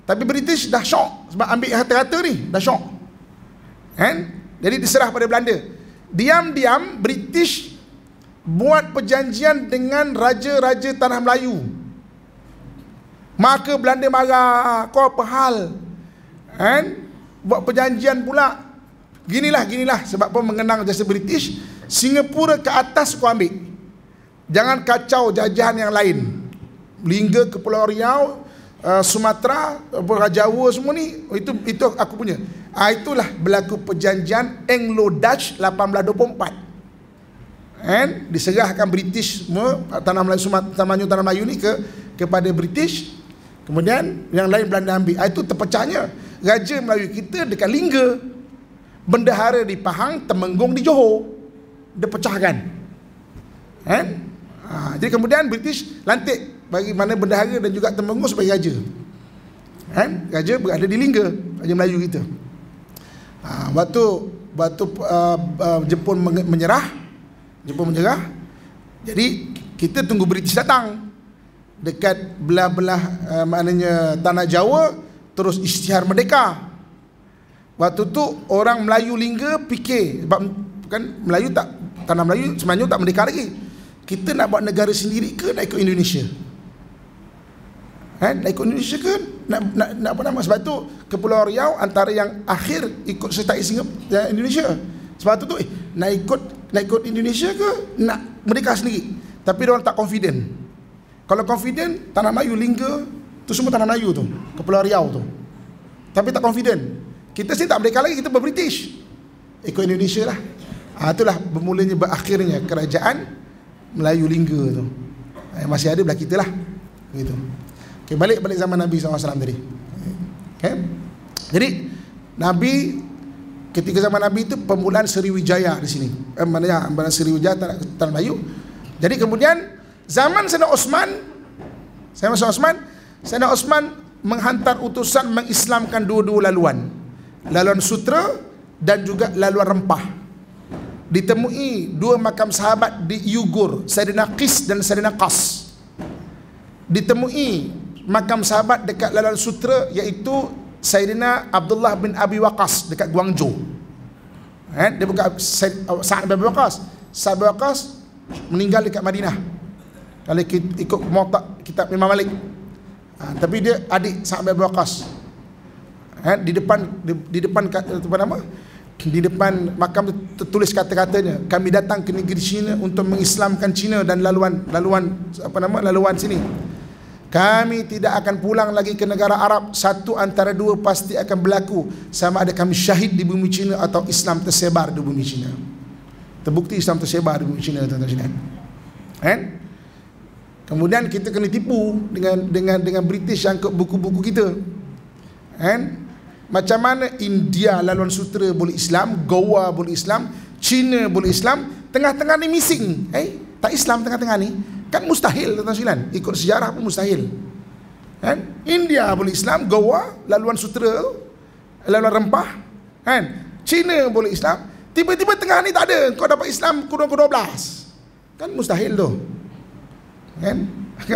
Tapi British dah shock sebab ambil harta-harta ni, dah shock. Jadi diserah pada Belanda. Diam-diam British buat perjanjian dengan raja-raja tanah Melayu. Maka Belanda marah, kau apa hal? Buat perjanjian pula. Ginilah sebab pun mengenang jasa British. Singapura ke atas kau ambil. Jangan kacau jajahan yang lain. Lingga, Kepulauan Riau, Sumatera, Jawa semua ni, itu aku punya. Itulah berlaku perjanjian Anglo-Dutch 1824. Diserahkan British semua tanah Melayu, tanah Melayu ni kepada British. Kemudian yang lain Belanda ambil. Itu terpecahnya Raja Melayu kita dekat Lingga, bendahara di Pahang, Temenggung di Johor. Dia pecahkan. Jadi kemudian British lantik bagi mana bendahara dan juga Temenggung sebagai raja. Raja berada di Lingga, Raja Melayu kita. Waktu Jepun menyerah, jadi kita tunggu British datang dekat belah-belah maknanya tanah Jawa, terus isytihar merdeka. Waktu tu orang Melayu Lingga fikir, sebab kan Melayu tak, tanah Melayu sebenarnya tak merdeka lagi. Kita nak buat negara sendiri ke nak ikut Indonesia? Nak ikut Indonesia ke nak apa nama? Sebab tu Kepulauan Riau antara yang akhir ikut sertai Singapura, Indonesia. Sebab tu nak ikut Indonesia ke nak merdeka sendiri. Tapi dia orang tak confident. Kalau confident, tanah Melayu Lingga tu semua tanah Melayu tu, Kepulauan Riau tu. Tapi tak confident. Kita sini tak merdeka lagi, kita ber-British. Ikut Indonesia lah. Itulah bermulanya, berakhirnya kerajaan Melayu Lingga tu. Masih ada belah kita lah. Begitu. Okay, balik zaman Nabi SAW tadi. Okay. Jadi Nabi, ketika zaman Nabi itu permulaan Sriwijaya di sini. Mana Sriwijaya tanah Melayu. Jadi kemudian zaman Sayyidina Osman menghantar utusan mengislamkan dua-dua laluan. Laluan Sutra dan juga laluan Rempah. Ditemui dua makam sahabat di Yugur, Sayyidina Qis dan Sayyidina Qas. Ditemui makam sahabat dekat laluan Sutra, iaitu Sayyidina Abdullah bin Abi Waqqas dekat Guangzhou. Dia bukan Sa'ad bin Abi Waqqas. Sa'ad bin Waqqas meninggal dekat Madinah. Kalau ikut Muwatta kitab Imam Malik. Tapi dia adik Sa'ad bin Abi Waqqas. Di depan makam tertulis kata-katanya, kami datang ke negeri Cina untuk mengislamkan Cina dan laluan sini. Kami tidak akan pulang lagi ke negara Arab. Satu antara dua pasti akan berlaku, sama ada kami syahid di bumi Cina atau Islam tersebar di bumi Cina. Terbukti Islam tersebar di bumi Cina, tuan-tuan. Kemudian kita kena tipu dengan British yang ke buku-buku kita. Macam mana India laluan sutra boleh Islam, Goa boleh Islam, China boleh Islam, tengah-tengah ni missing. Tak Islam tengah-tengah ni. Kan mustahil, tuan-tuan. Ikut sejarah pun mustahil. India boleh Islam, Goa laluan sutra, laluan Rempah. China boleh Islam, tiba-tiba tengah ni tak ada. Kau dapat Islam kurun ke-12. Kan mustahil tu. Kan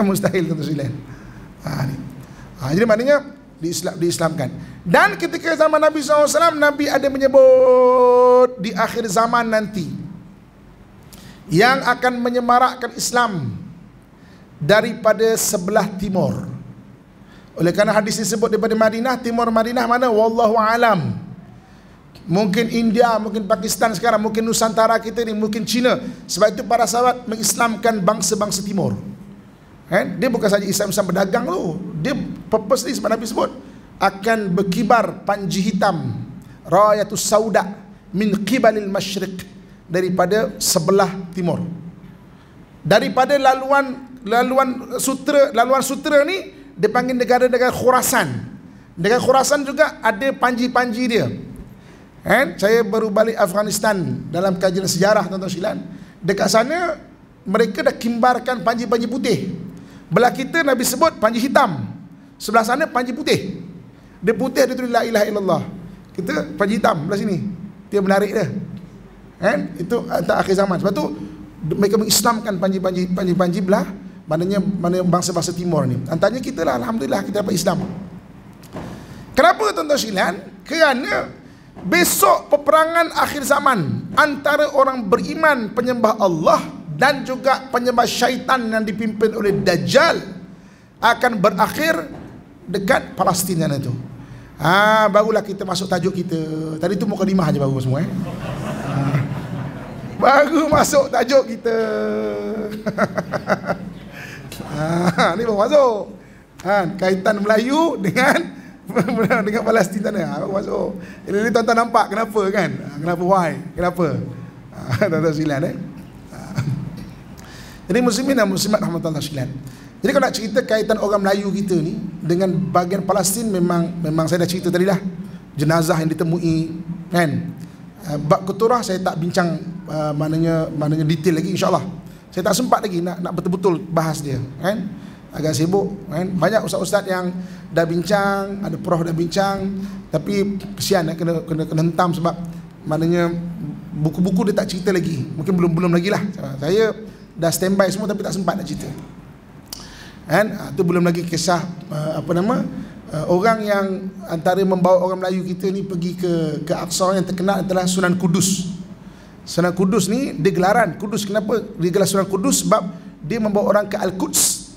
mustahil, tuan-tuan. Jadi maknanya diislamkan. Dan ketika zaman Nabi SAW, Nabi ada menyebut di akhir zaman nanti yang akan menyemarakkan Islam daripada sebelah timur. Oleh kerana hadis disebut daripada Madinah, timur Madinah mana? Wallahu alam. Mungkin India, mungkin Pakistan sekarang, mungkin Nusantara kita ni, mungkin China. Sebab itu para sahabat mengislamkan bangsa-bangsa timur. Dia bukan saja Islam berdagang tu. Dia purpose ni sebab Nabi sebut akan berkibar panji hitam, rayatus sauda min qibalil masyriq, daripada sebelah timur. Daripada laluan sutera ni dipanggil negara-negara Khurasan. Negara Khurasan juga ada panji-panji dia. Saya baru balik Afghanistan dalam kajian sejarah, tuan-tuan sekalian. Dekat sana mereka dah kimbarkan panji-panji putih. Belah kita Nabi sebut panji hitam, sebelah sana panji putih. Dia putih, dia tulis la ilaha illallah. Kita panji hitam belah sini, dia menarik dia. Itu antara akhir zaman. Sebab tu mereka mengislamkan panji-panji belah mana bangsa-bangsa timur ni. Antaranya kita lah, alhamdulillah kita dapat Islam. Kenapa tuan-tuan sekalian? Kerana besok peperangan akhir zaman antara orang beriman penyembah Allah dan juga penyembah syaitan yang dipimpin oleh Dajjal akan berakhir dekat Palestin sana tu. Barulah kita masuk tajuk kita. Tadi tu mukadimah aja baru semua baru masuk tajuk kita. Ni baru masuk. Kaitan Melayu dengan Palestin sana. Baru masuk. Ini tuan-tuan nampak kenapa kan? Kenapa why? Kenapa? Tuan-tuan sekalian Jadi muslimin dan muslimat rahmatullah sekalian. Jadi kalau nak cerita kaitan orang Melayu kita ni dengan bahagian Palestin, memang saya dah cerita tadi dah. Jenazah yang ditemui kan. Bab keturah saya tak bincang maknanya detail lagi, insya-Allah. Saya tak sempat lagi nak betul-betul bahas dia kan. Agak sibuk kan. Banyak ustaz-ustaz yang dah bincang, ada prof dah bincang, tapi kesian kena hentam sebab maknanya buku-buku dia tak cerita lagi. Mungkin belum lagi lah. Saya dah standby semua tapi tak sempat nak cerita. Itu belum lagi kisah orang yang antara membawa orang Melayu kita ni pergi ke Aqsa yang terkenal adalah Sunan Kudus. Sunan Kudus ni dia gelaran Kudus. Kenapa dia gelar Sunan Kudus? Sebab dia membawa orang ke Al-Quds.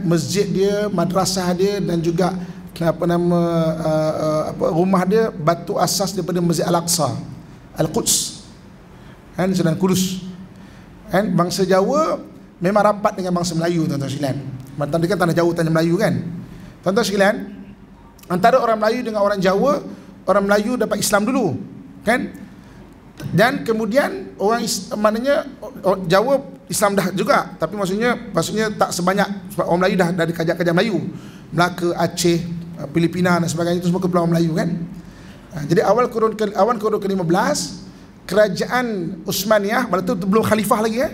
Masjid dia, madrasah dia dan juga rumah dia batu asas daripada Masjid Al-Aqsa, Al-Quds. Sunan Kudus. Bangsa Jawa memang rapat dengan bangsa Melayu, tuan-tuan sekalian. Dia kan tanah Jawa, tanah Melayu kan. Tuan-tuan sekalian, antara orang Melayu dengan orang Jawa, orang Melayu dapat Islam dulu, kan? Dan kemudian Jawa Islam dah juga, tapi maksudnya tak sebanyak, sebab orang Melayu dah ada kerajaan Melayu, Melaka, Aceh, Filipina dan sebagainya, itu semua kepulauan Melayu kan. Jadi awal kurun ke-15 kerajaan Uthmaniyah, pada tu belum khalifah lagi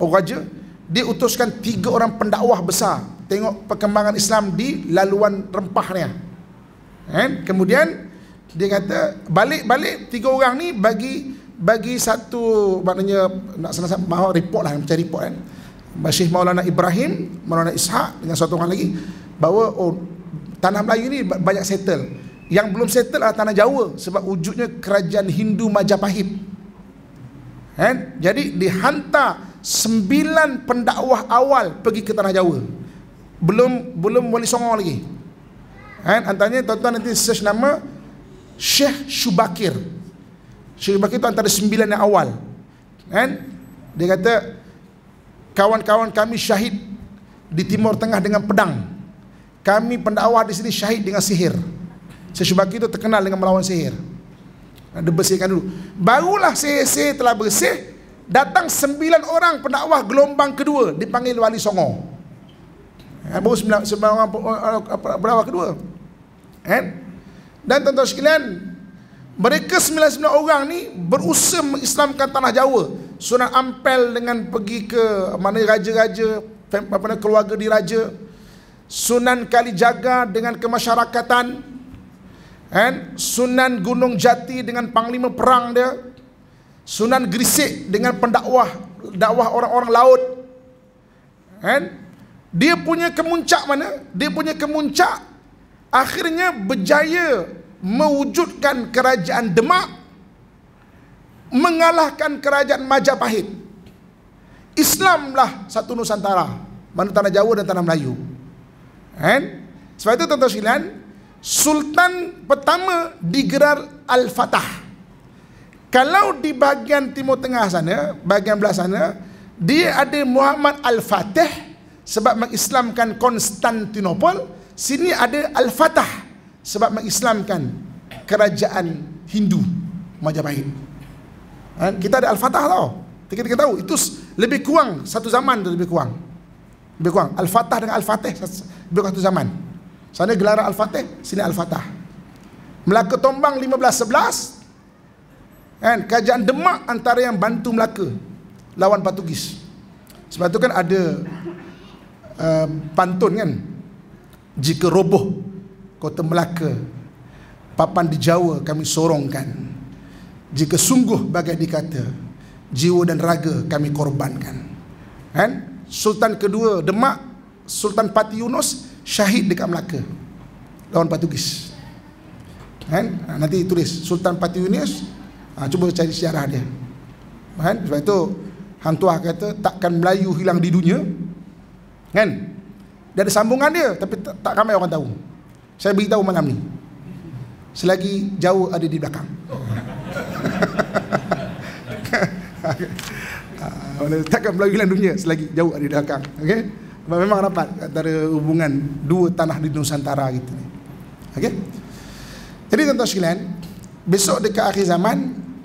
raja, dia utuskan 3 orang pendakwah besar tengok perkembangan Islam di laluan rempahnya. Kemudian dia kata balik 3 orang ni bagi satu, maknanya nak senang mahu report lah, macam report kan. Syekh Maulana Ibrahim, Maulana Ishaq dengan satu orang lagi bahawa tanah Melayu ni banyak settle. Yang belum settle adalah tanah Jawa sebab wujudnya kerajaan Hindu Majapahit. Jadi dihantar 9 pendakwah awal pergi ke tanah Jawa. Belum Wali Songo lagi. Antaranya tuan-tuan nanti search nama Syekh Shubakir. Syekh Shubakir itu antara 9 yang awal. Dia kata kawan-kawan kami syahid di Timur Tengah dengan pedang. Kami pendakwah di sini syahid dengan sihir. Syekh Shubakir itu terkenal dengan melawan sihir. Dia bersihkan dulu. Barulah sihir-sihir telah bersih, datang 9 orang pendakwah gelombang kedua dipanggil Wali Songo. Baru 9 orang pendakwah kedua. Dan tuan-tuan sekalian, mereka 99 orang ni berusaha mengislamkan tanah Jawa. Sunan Ampel dengan pergi ke mana raja-raja, keluarga diraja. Sunan Kalijaga dengan kemasyarakatan. Sunan Gunung Jati dengan panglima perang dia. Sunan Gresik dengan dakwah orang-orang laut. Dia punya kemuncak mana? Dia punya kemuncak akhirnya berjaya mewujudkan kerajaan Demak, mengalahkan kerajaan Majapahit. Islamlah satu Nusantara, mana tanah Jawa dan tanah Melayu. Kan? Sebab itu tuan-tuan sekalian, Sultan pertama digelar Al-Fatah. Kalau di bahagian timur tengah sana, bahagian belah sana, dia ada Muhammad Al-Fatih sebab mengislamkan Konstantinopel. Sini ada Al-Fatah sebab mengislamkan kerajaan Hindu Majapahit. Kita ada Al-Fatah tau. Kita tahu itu lebih kurang satu zaman tu, lebih kurang Al-Fatah dengan Al-Fatih lebih kurang satu zaman. Sana gelaran Al-Fatih, sini Al-Fatah. Melaka Tombang 1511, kan, kerajaan Demak antara yang bantu Melaka lawan Portugis. Sebab tu kan ada pantun kan, jika roboh kota Melaka, papan di Jawa kami sorongkan. Jika sungguh bagai dikata, jiwa dan raga kami korbankan. Kan? Sultan kedua Demak, Sultan Pati Yunus, syahid dekat Melaka lawan Portugis. Kan? Nanti tulis Sultan Pati Yunus, cuba cari sejarah dia. Kan? Sebab itu Hang Tuah kata takkan Melayu hilang di dunia. Kan? Dia ada sambungan dia, tapi tak ramai orang tahu. Saya beritahu malam ni, selagi Jawa ada di belakang. Takkan Melayu hilang dunia selagi Jawa ada di belakang. Okey? Memang rapat antara hubungan dua tanah di Nusantara gitu. Okey? Jadi tuan-tuan sekalian, besok dekat akhir zaman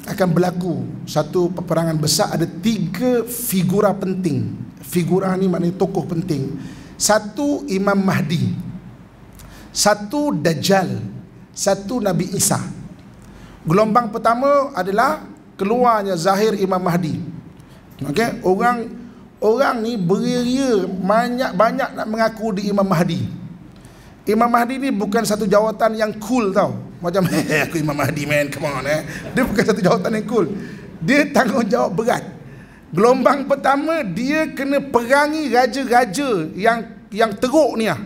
akan berlaku satu peperangan besar. Ada 3 figura penting. Figura ni maknanya tokoh penting. 1 Imam Mahdi, 1 Dajjal, 1 Nabi Isa. Gelombang pertama adalah keluarnya zahir Imam Mahdi. Okey, orang ni beria banyak nak mengaku di Imam Mahdi. Imam Mahdi ni bukan satu jawatan yang cool tau. Macam aku Imam Mahdi man, come on Dia bukan satu jawatan yang cool. Dia tanggungjawab berat. Gelombang pertama, dia kena perangi raja-raja yang teruk ni lah.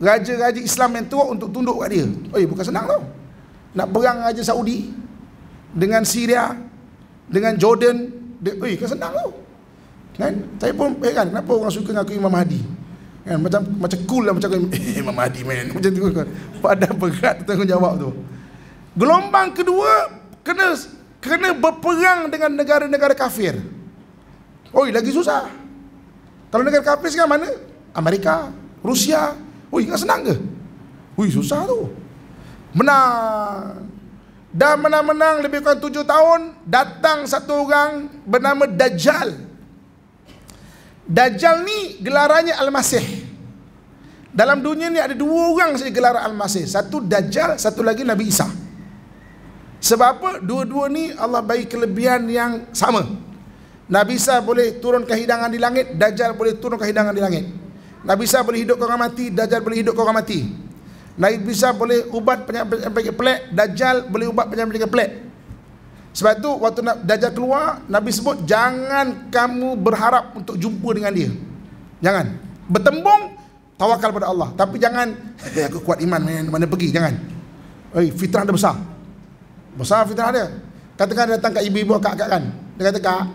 Raja-raja Islam yang teruk untuk tunduk kat dia. Bukan senang tau. Nak perang Raja Saudi dengan Syria, dengan Jordan, kan senang tau. Kan? Saya pun kan, kenapa orang suka ngaku Imam Mahdi? Kan? Macam cool lah, macam Imam Mahdi man. Macam tu kan. Padahal berat tanggungjawab tu. Gelombang kedua kena berperang dengan negara-negara kafir. Lagi susah. Kalau negara kafir sekarang mana? Amerika, Rusia. Kan senang ke? Susah tu. Menang. Dah menang-menang lebih kurang 7 tahun, datang satu orang bernama Dajjal. Dajjal ni gelarannya Al-Masih. Dalam dunia ni ada 2 orang saja gelaran Al-Masih. Satu Dajjal, satu lagi Nabi Isa. Sebab apa? Dua-dua ni Allah bagi kelebihan yang sama. Nabi Isa boleh turunkan hidangan di langit, Dajjal boleh turunkan hidangan di langit. Nabi Isa boleh hidupkan orang mati, Dajjal boleh hidupkan orang mati. Nabi Isa boleh ubat penyakit pelik, Dajjal boleh ubat penyakit pelik. Sebab tu waktu Dajjal keluar, Nabi sebut jangan kamu berharap untuk jumpa dengan dia. Jangan. Bertembung, tawakal pada Allah. Tapi jangan aku kuat iman mana pergi, jangan. Fitrah dia besar. Besar fitrah dia. Katakan dia datang kat ibu-ibu kakak kan. Dia kata,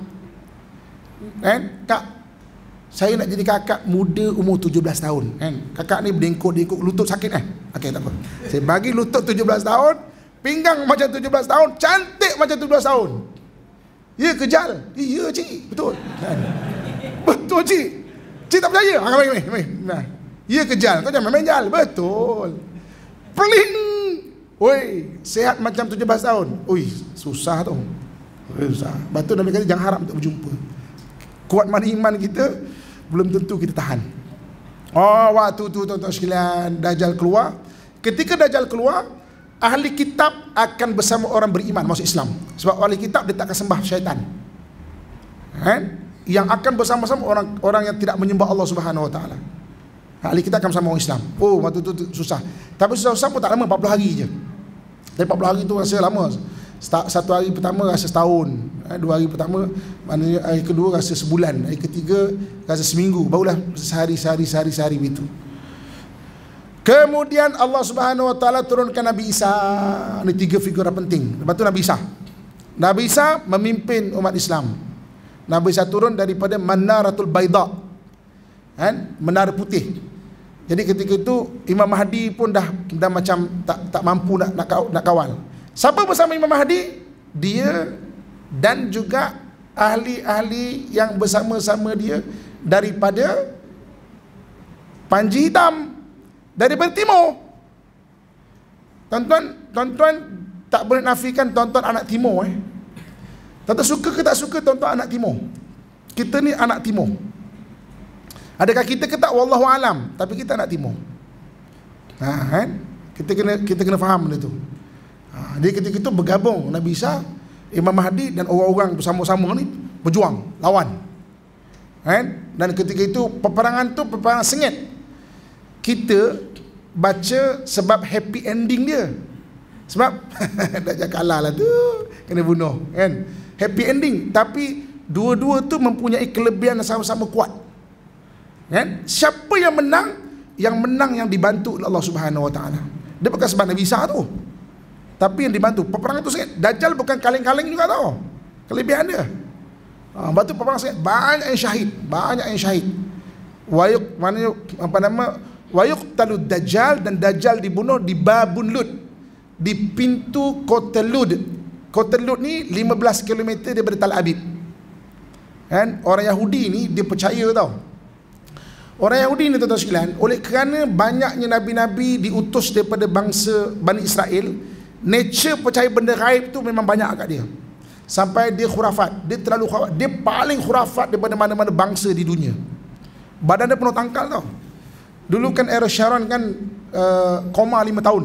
Kak, saya nak jadi kakak muda umur 17 tahun kan. Kakak ni berdengkuk lutut sakit Okey, tak apa. Saya bagi lutut 17 tahun, pinggang macam 17 tahun, cantik macam 17 tahun. Ya kejal. Ya cik, betul. Betul cik. Cik tak percaya? Ya kejal. Kau jangan main jal. Betul. Peling. Sehat macam 17 tahun. Susah tu. Susah. Betul Nabi kata jangan harap untuk berjumpa. Kuat mana iman kita, belum tentu kita tahan. Waktu tu tuan-tuan sekalian, Dajjal keluar. Ketika Dajjal keluar, ahli kitab akan bersama orang beriman masuk Islam. Sebab ahli kitab dia tak akan sembah syaitan. Yang akan bersama-sama orang yang tidak menyembah Allah Subhanahu Wa Taala. Ahli kitab akan bersama orang Islam. Waktu tu susah. Tapi susah pun tak lama, 40 hari je. Dari 40 hari tu rasa lama. Satu hari pertama rasa setahun, 2 hari pertama, maknanya hari kedua rasa sebulan, hari ketiga rasa seminggu, barulah sehari begitu. Kemudian Allah Subhanahu Wa Taala turunkan Nabi Isa. Ini 3 figura penting. Lepas tu Nabi Isa. Nabi Isa memimpin umat Islam. Nabi Isa turun daripada Manaratul Baida, kan, menara putih. Jadi ketika itu Imam Mahdi pun dah macam tak mampu nak kawal. Siapa bersama Imam Mahdi? Dia dan juga ahli-ahli yang bersama-sama dia daripada Panji Hitam, daripada timur. Tuan-tuan tak boleh nafikan tuan-tuan anak timur. Tuan-tuan suka ke tak suka tuan-tuan anak timur? Kita ni anak timur. Adakah kita tak? Wallahu alam. Tapi kita anak timur. Kan? Kita kena faham benda tu. Jadi ketika itu bergabung Nabi Isa, Imam Mahdi dan orang-orang bersama-sama ni berjuang lawan. Kan? Dan ketika itu peperangan tu peperangan sengit. Kita baca sebab happy ending dia. Sebab dah kalah lah tu, kena bunuh, kan? Happy ending. Tapi dua-dua tu mempunyai kelebihan yang sama-sama kuat. Kan? Siapa yang menang? Yang menang yang dibantu oleh Allah Subhanahu Wa Taala. Dia bukan sebab Nabi Isa tu, tapi yang dibantu. Peperangan tu sangat. Dajjal bukan kaleng-kaleng juga tau. Kelebihan dia. Lepas tu peperangan sangat. Banyak yang syahid. Banyak yang syahid. Wayuqtalu Dajjal, dan Dajjal dibunuh di Babun Lud, di pintu kota Lud. Kota Lud ni 15 km daripada Tal Abib. Kan? Orang Yahudi ni dia percaya tau. Orang Yahudi ni tuan-tuan sekalian, oleh kerana banyaknya nabi-nabi diutus daripada bangsa Bani Israel, nature percaya benda gaib tu memang banyak kat dia. Sampai dia khurafat. Dia terlalu khurafat. Dia paling khurafat daripada mana-mana bangsa di dunia. Badan dia penuh tangkal tau. Dulu kan era Sharon kan koma 5 tahun.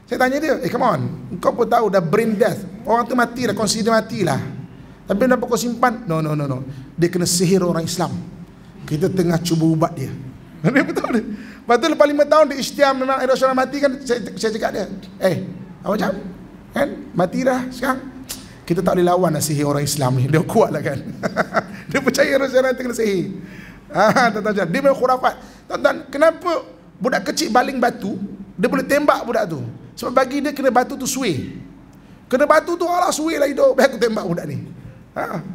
Saya tanya dia, come on, kau pun tahu dah brain death. Orang tu mati dah, consider mati lah. Tapi kenapa kau simpan? No. Dia kena sihir orang Islam. Kita tengah cuba ubat dia. Dia betul dia. Lepas tu lepas 5 tahun dia ikhtiar, memang era Sharon mati kan. Saya cakap dia, apa macam? Kan? Mati dah sekarang. Kita tak boleh lawan lah sihir orang Islam ni. Dia kuat lah kan. Dia percaya era Sharon kena sihir. Tuan-tuan, dia memang khurafat. Tuan-tuan, kenapa budak kecil baling batu, dia boleh tembak budak tu? Sebab bagi dia kena batu tu sway. Kena batu tu, alah sway lah hidup, aku tembak budak ni.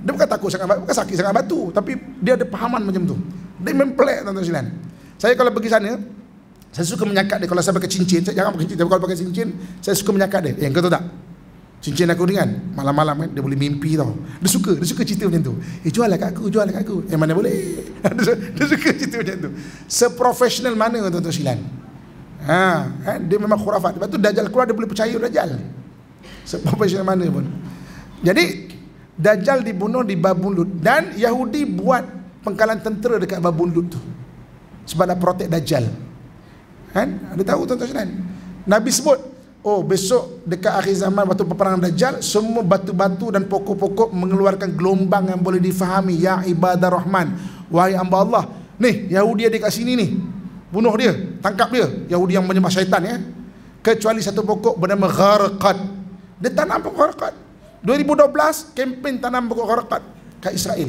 Dia bukan takut sangat, bukan sakit sangat batu, tapi dia ada pahaman macam tu. Dia memang pelik, tuan-tuan sekalian. Saya kalau pergi sana, saya suka menyakat dia. Kalau saya pakai cincin, saya jangan pakai cincin, tapi kalau pakai cincin, saya suka menyakat dia. Kau tahu tak? Cincin aku ni kan, malam-malam kan, dia boleh mimpi tau. Dia suka cerita macam tu. Jual lah kat aku. Mana boleh. Dia suka cerita macam tu. Seprofesional mana tuan-tuan sekalian. Dia memang khurafat. Lepas tu Dajjal keluar, dia boleh percaya Dajjal. Seprofesional mana pun. Jadi Dajjal dibunuh di Babun Lud. Dan Yahudi buat pengkalan tentera dekat Babun Lud tu, sebab nak protect Dajjal. Kan? Ada tahu tuan-tuan sekalian. Nabi sebut, besok dekat akhir zaman waktu peperangan Dajjal, semua batu-batu dan pokok-pokok mengeluarkan gelombang yang boleh difahami. Ya ibadah Rahman, wahai hamba Allah. Ni Yahudi ada kat sini ni, bunuh dia, tangkap dia. Yahudi yang menyembah syaitan ya. Kecuali satu pokok bernama Gharqad. Dia tanam pokok Gharqad. 2012 kempen tanam pokok Gharqad kat Israel.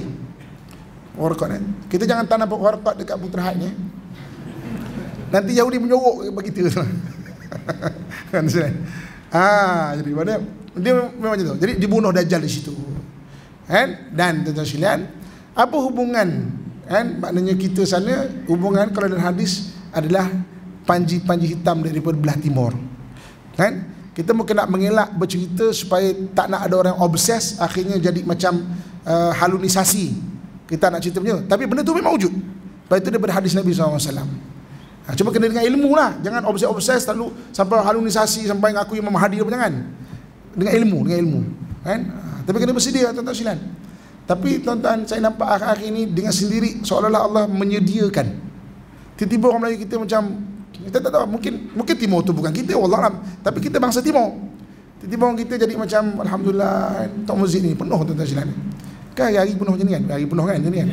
Gharqad kita jangan tanam pokok Gharqad dekat Putra Haid nanti Yahudi menyorok bagi kita. Kan jadi pada dia memang macam tu. Jadi dibunuh Dajjal di situ. Kan? Dan tuan-tuan sekalian, apa hubungan, kan? Maknanya kita sana, hubungan kalau dalam hadis adalah panji-panji hitam daripada belah timur. Kan? Kita mungkin nak mengelak bercerita supaya tak nak ada orang obses, akhirnya jadi macam halunisasi. Kita nak cerita punya, tapi benda tu memang wujud. Lepas itu daripada hadis Nabi SAW. Cuma kena dengan ilmu lah. Jangan obses terlalu sampai halunisasi, sampai ngaku Imam Mahdi apa, jangan. Dengan ilmu. Kan? Tapi kena bersedia tuan-tuan sekalian. Tapi tuan-tuan, saya nampak akhir-akhir ini dengan sendiri seolah-olah Allah menyediakan. Tiba-tiba orang Melayu kita macam, kita tak tahu, mungkin timur tu bukan kita, wallahualam, tapi kita bangsa timur. Tiba-tiba orang kita jadi macam, alhamdulillah, tok masjid ni penuh tuan-tuan sekalian. Kan hari penuh macam ni kan? Hari penuh kan macam ni kan?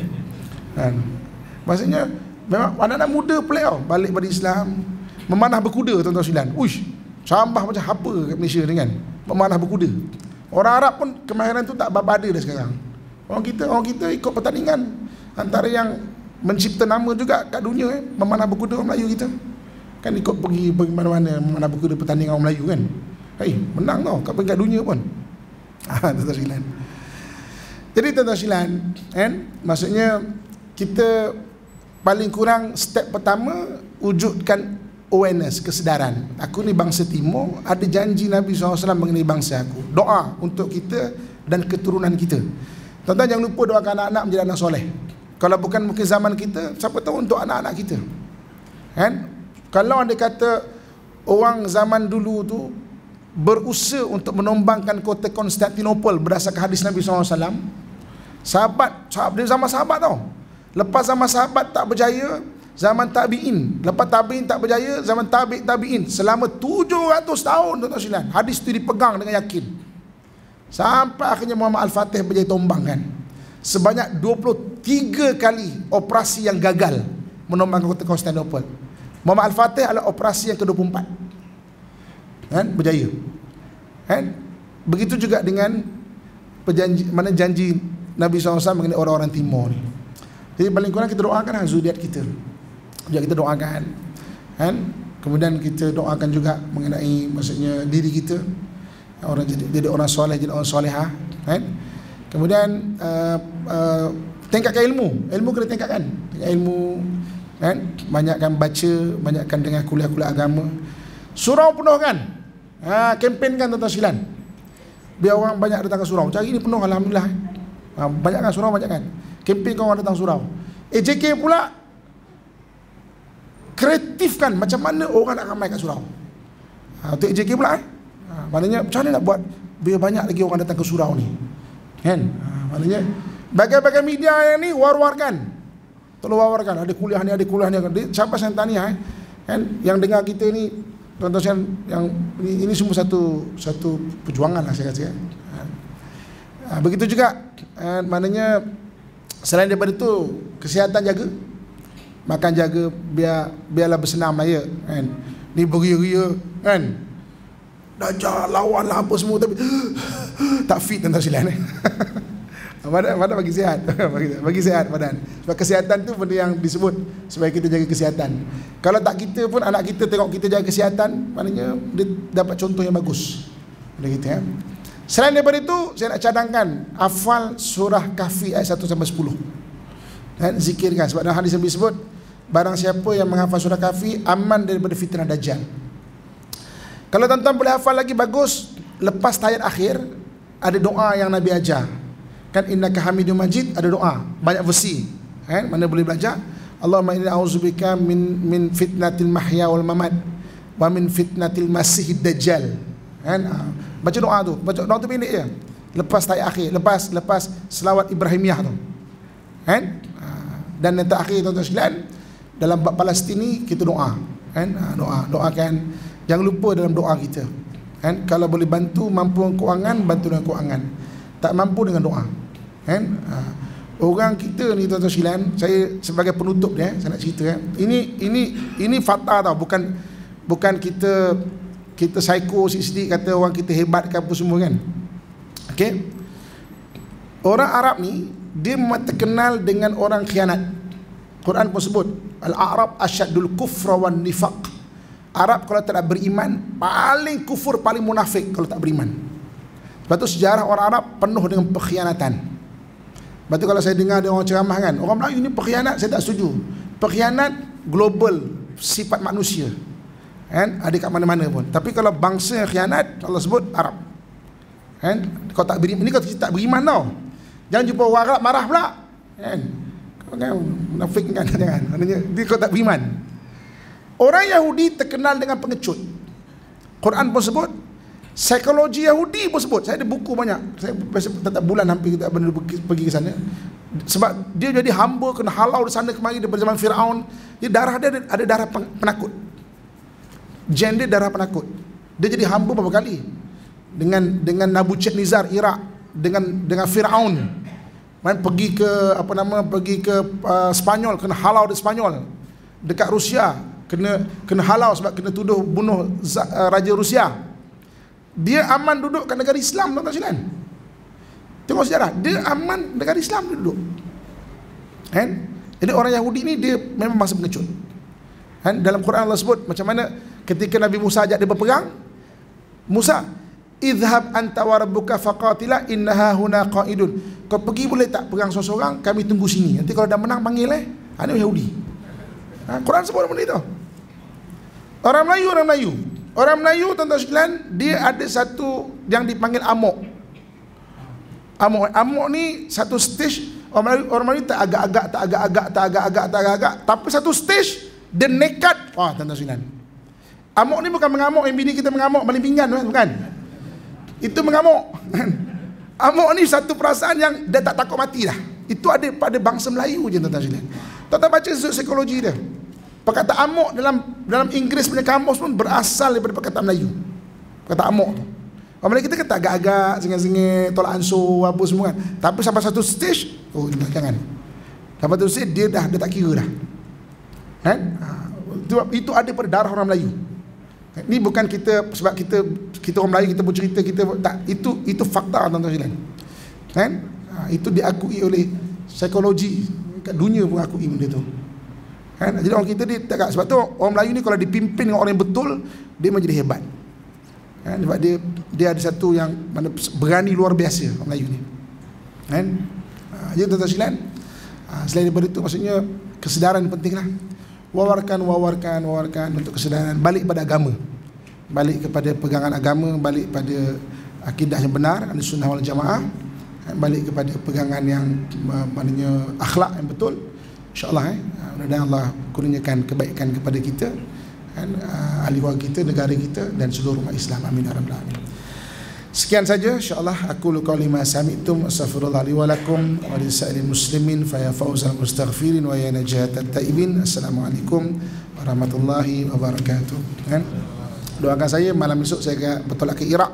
Maksudnya memang anak-anak muda pelik tau, balik pada Islam, memanah berkuda tuan-tuan sekalian. Uish, sambah macam apa kat Malaysia ni kan? Memanah berkuda. Orang Arab pun kemahiran tu tak berapa ada dah sekarang. Orang kita ikut pertandingan antara yang mencipta nama juga kat dunia memanah berkuda orang Melayu kita. Kan ikut pergi mana-mana memanah berkuda pertandingan orang Melayu kan. Menang tau kat peringkat dunia pun. Tuan-tuan sekalian. Jadi tuan-tuan sekalian, kan, maksudnya kita paling kurang step pertama wujudkan awareness, kesedaran. Aku ni bangsa Timur, ada janji Nabi SAW mengenai bangsa aku. Doa untuk kita dan keturunan kita. Tuan-tuan jangan lupa doakan anak-anak menjadi anak soleh. Kalau bukan mungkin zaman kita, siapa tahu untuk anak-anak kita. Kan? Kalau anda kata orang zaman dulu tu berusaha untuk menombangkan kota Konstantinopel berdasarkan hadis Nabi SAW, sahabat dia zaman sahabat tau. Lepas zaman sahabat tak berjaya, zaman tabi'in. Lepas tabi'in tak berjaya, zaman tabi'in. Selama 700 tahun tuan-tuan sekalian, hadis itu dipegang dengan yakin. Sampai akhirnya Muhammad Al-Fatih berjaya tombangkan. Sebanyak 23 kali operasi yang gagal menombangkan kota Konstantinopel. Muhammad Al-Fatih adalah operasi yang ke-24. Kan? Berjaya. Kan? Begitu juga dengan janji Nabi SAW mengenai orang-orang Timur ni. Jadi paling kurang kita doakan zuriat kita. Juga kita doakan. Kan? Kemudian kita doakan juga mengenai maksudnya diri kita. Orang jadi orang soleh, jadi orang solehah. Kan? Kemudian tingkatkan ilmu kena tingkatkan. Ilmu, kan? Banyakkan baca, banyakkan dengan kuliah-kuliah agama. Surau penuhkan. Kempenkan tuan-tuan sekalian. Biar orang banyak datang ke surau. Cari ni penuh alhamdulillah. Banyakkan surau, banyakkan. Kempen orang datang surau. JK pula kreatifkan macam mana orang nak ramai kat surau. Untuk JK pula maknanya macam mana nak buat biar banyak lagi orang datang ke surau ni. Kan? Maknanya bagai-bagai media yang ni war-warkan. Tolong war-warkan. Ada kuliah ni, ada kuliah ni. Siapa saya tanya kan, yang dengar kita ni tuan-tuan yang ini semua satu perjuangan lah saya kata. Begitu juga maknanya selain daripada itu kesihatan jaga, makan jaga, biarlah bersenam aja kan. Ni beria-ria kan. Dajjal lawan lah apa semua tapi tak fit tuan-tuan sekalian. Badan bagi sihat. bagi sihat badan. Sebab kesihatan tu benda yang disebut supaya kita jaga kesihatan. Kalau tak kita pun anak kita tengok kita jaga kesihatan, maknanya dia dapat contoh yang bagus. Benda kita ya. Selain daripada itu, saya nak cadangkan hafal surah Kahfi ayat 1 sampai 10. Dan zikirkan sebab dalam hadis Nabi sebut barang siapa yang menghafal surah Kahfi aman daripada fitnah dajjal. Kalau tuan-tuan boleh hafal lagi bagus, lepas ayat akhir ada doa yang Nabi ajar. Kan innaka Hamidum Majid, ada doa, banyak versi. Kan? Mana boleh belajar? Allahumma inni a'udzubika min fitnatil mahya wal mamat wa min fitnatil masihid dajjal. Kan? Baca doa tu, tu pendek je. Lepas ayat akhir, lepas selawat Ibrahimiyah tu. Kan? Dan yang terakhir tuan-tuan sekalian, dalam bab Palestin ni kita doa. Kan? Doakan. Jangan lupa dalam doa kita. Kan? Kalau boleh bantu mampu keuangan, bantu dengan keuangan. Tak mampu dengan doa. Kan? Orang kita ni tuan-tuan sekalian, saya sebagai penutup dia, saya nak cerita ini fakta tau, bukan kita psycho sikit-sikit kata orang kita hebat ke apa semua kan. Okey. Orang Arab ni dia memang terkenal dengan orang khianat. Quran pun sebut al-A'rab asyaddul kufra wan nifaq. Arab kalau tak beriman paling kufur, paling munafik kalau tak beriman. Sebab tu sejarah orang Arab penuh dengan perkhianatan. Sebab tu kalau saya dengar dia orang ceramah kan, orang Melayu ni perkhianat, saya tak setuju. Perkhianat global, sifat manusia. Kan? Ada kat mana-mana pun. Tapi kalau bangsa yang khianat, Allah sebut Arab. Kan? Kau tak beriman, ini kau tak beriman tau. Jangan jumpa orang Arab marah pula. Kan? Kau kan munafik kan, jangan. Maknanya dia kau tak beriman. Orang Yahudi terkenal dengan pengecut. Quran pun sebut, psikologi Yahudi pun sebut. Saya ada buku banyak. Saya tetap bulan hampir kita pergi ke sana. Sebab dia jadi hamba, kena halau di sana kemari daripada zaman Firaun. Dia darah dia ada darah penakut. Gen dia darah penakut. Dia jadi hamba beberapa kali. Dengan Nabucodonosor Iraq, dengan Firaun. Pergi ke Spanyol, kena halau di Spanyol. Dekat Rusia kena halau sebab kena tuduh bunuh Raja Rusia. Dia aman duduk kat negara Islam, tuan-tuan sekalian. Tengok sejarah, dia aman negara Islam dia duduk. Kan? Jadi orang Yahudi ni dia memang bangsa pengecut. Kan? Dalam Quran Allah sebut macam mana ketika Nabi Musa ajak dia berperang, Musa, idhhab anta wa rabbuka faqatila innaha huna qaidun. Kau pergi boleh tak perang seorang-seorang, kami tunggu sini. Nanti kalau dah menang panggil ini Yahudi. Quran sebut benda itu. Orang Melayu tuan-tuan sekalian, dia ada satu yang dipanggil amok. Amok ni satu stage. Orang Melayu tak agak-agak, tapi satu stage dia nekat. Tuan-tuan sekalian, amok ni bukan mengamuk yang bini kita mengamuk maling pinggan, bukan. Itu mengamuk. Amok ni satu perasaan yang dia tak takut mati dah. Itu ada pada bangsa Melayu je, tuan-tuan sekalian. Tuan-tuan baca psikologi dia. Perkataan amok dalam Inggeris punya kamus pun berasal daripada perkataan Melayu. Perkataan amok tu. Orang Melayu kita kata agak-agak, sengit-sengit, tolak ansur, apa semua kan. Tapi sampai satu stage, jangan. Sampai satu stage dia tak kira dah. Kan? Itu ada pada darah orang Melayu. Ini bukan kita sebab kita orang Melayu kita bercerita kita tak, itu fakta, tuan-tuan sekalian. Kan? Itu diakui oleh psikologi kat dunia pun akui benda tu. Kan? Jadi orang kita dia tak, sebab tu orang Melayu ni kalau dipimpin dengan orang yang betul, dia menjadi hebat. Kan? Sebab dia ada satu yang mana berani luar biasa orang Melayu ni. Kan? Jadi tuan-tuan sekalian, selain daripada itu maksudnya kesedaran pentinglah. Wawarkan untuk kesedaran, balik pada agama, balik kepada pegangan agama, balik pada akidah yang benar, Ahlussunnah wal Jamaah, balik kepada pegangan yang maknanya akhlak yang betul. InsyaAllah mudah-mudahan Allah kurniakan kebaikan kepada kita, ahli keluarga kita, negara kita dan seluruh umat Islam. Amin ya rabbal alamin. Sekian saja insyaallah. Aku qauli ma sami'tum, astaghfirullah li wa lakum wa lisa'ilil muslimin fa ya fawzal mustaghfirin wa ya najatat taibin. Assalamualaikum warahmatullahi wabarakatuh. Kan? Doakan saya malam esok saya bertolak ke Iraq,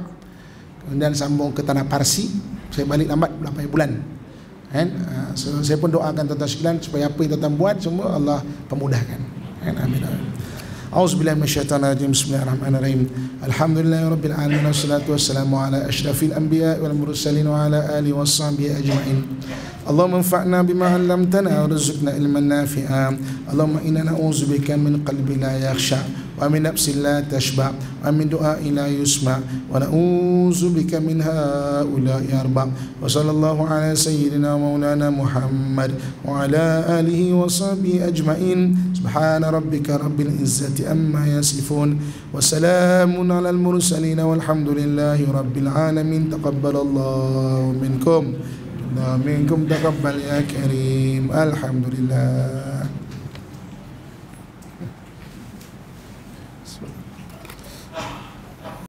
kemudian sambung ke tanah Parsi. Saya balik lambat 8 bulan. Kan? So, saya pun doakan tuan-tuan sekalian supaya apa yang tuan-tuan buat semua Allah pemudahkan. Kan? Amin. A'udzubillahi minasyaitonir rajim. Bismillahirrahmanirrahim. Alhamdulillahirabbil alamin wassalatu wassalamu ala asyrafil anbiya'i wal mursalin wa ala alihi washabbihi ajma'in. Allahumma anfa'na bima 'allamtana warzuqna ilman nafi'a. Allahumma inna na'udzubika min qalbin la yakhsha wa min nafsin la tashba wa min du'a'in la yusma wa na'udzubika min ha'ula'i arba. Wa sallallahu ala sayyidina maulana Muhammad wa ala alihi washabbihi ajma'in. Subhana rabbika rabbil izzati amma yasifun wa salamun alal mursalin walhamdulillahi rabbil alamin. Taqabbalallahu minkum. Minkum taqabbal ya karim. Alhamdulillah.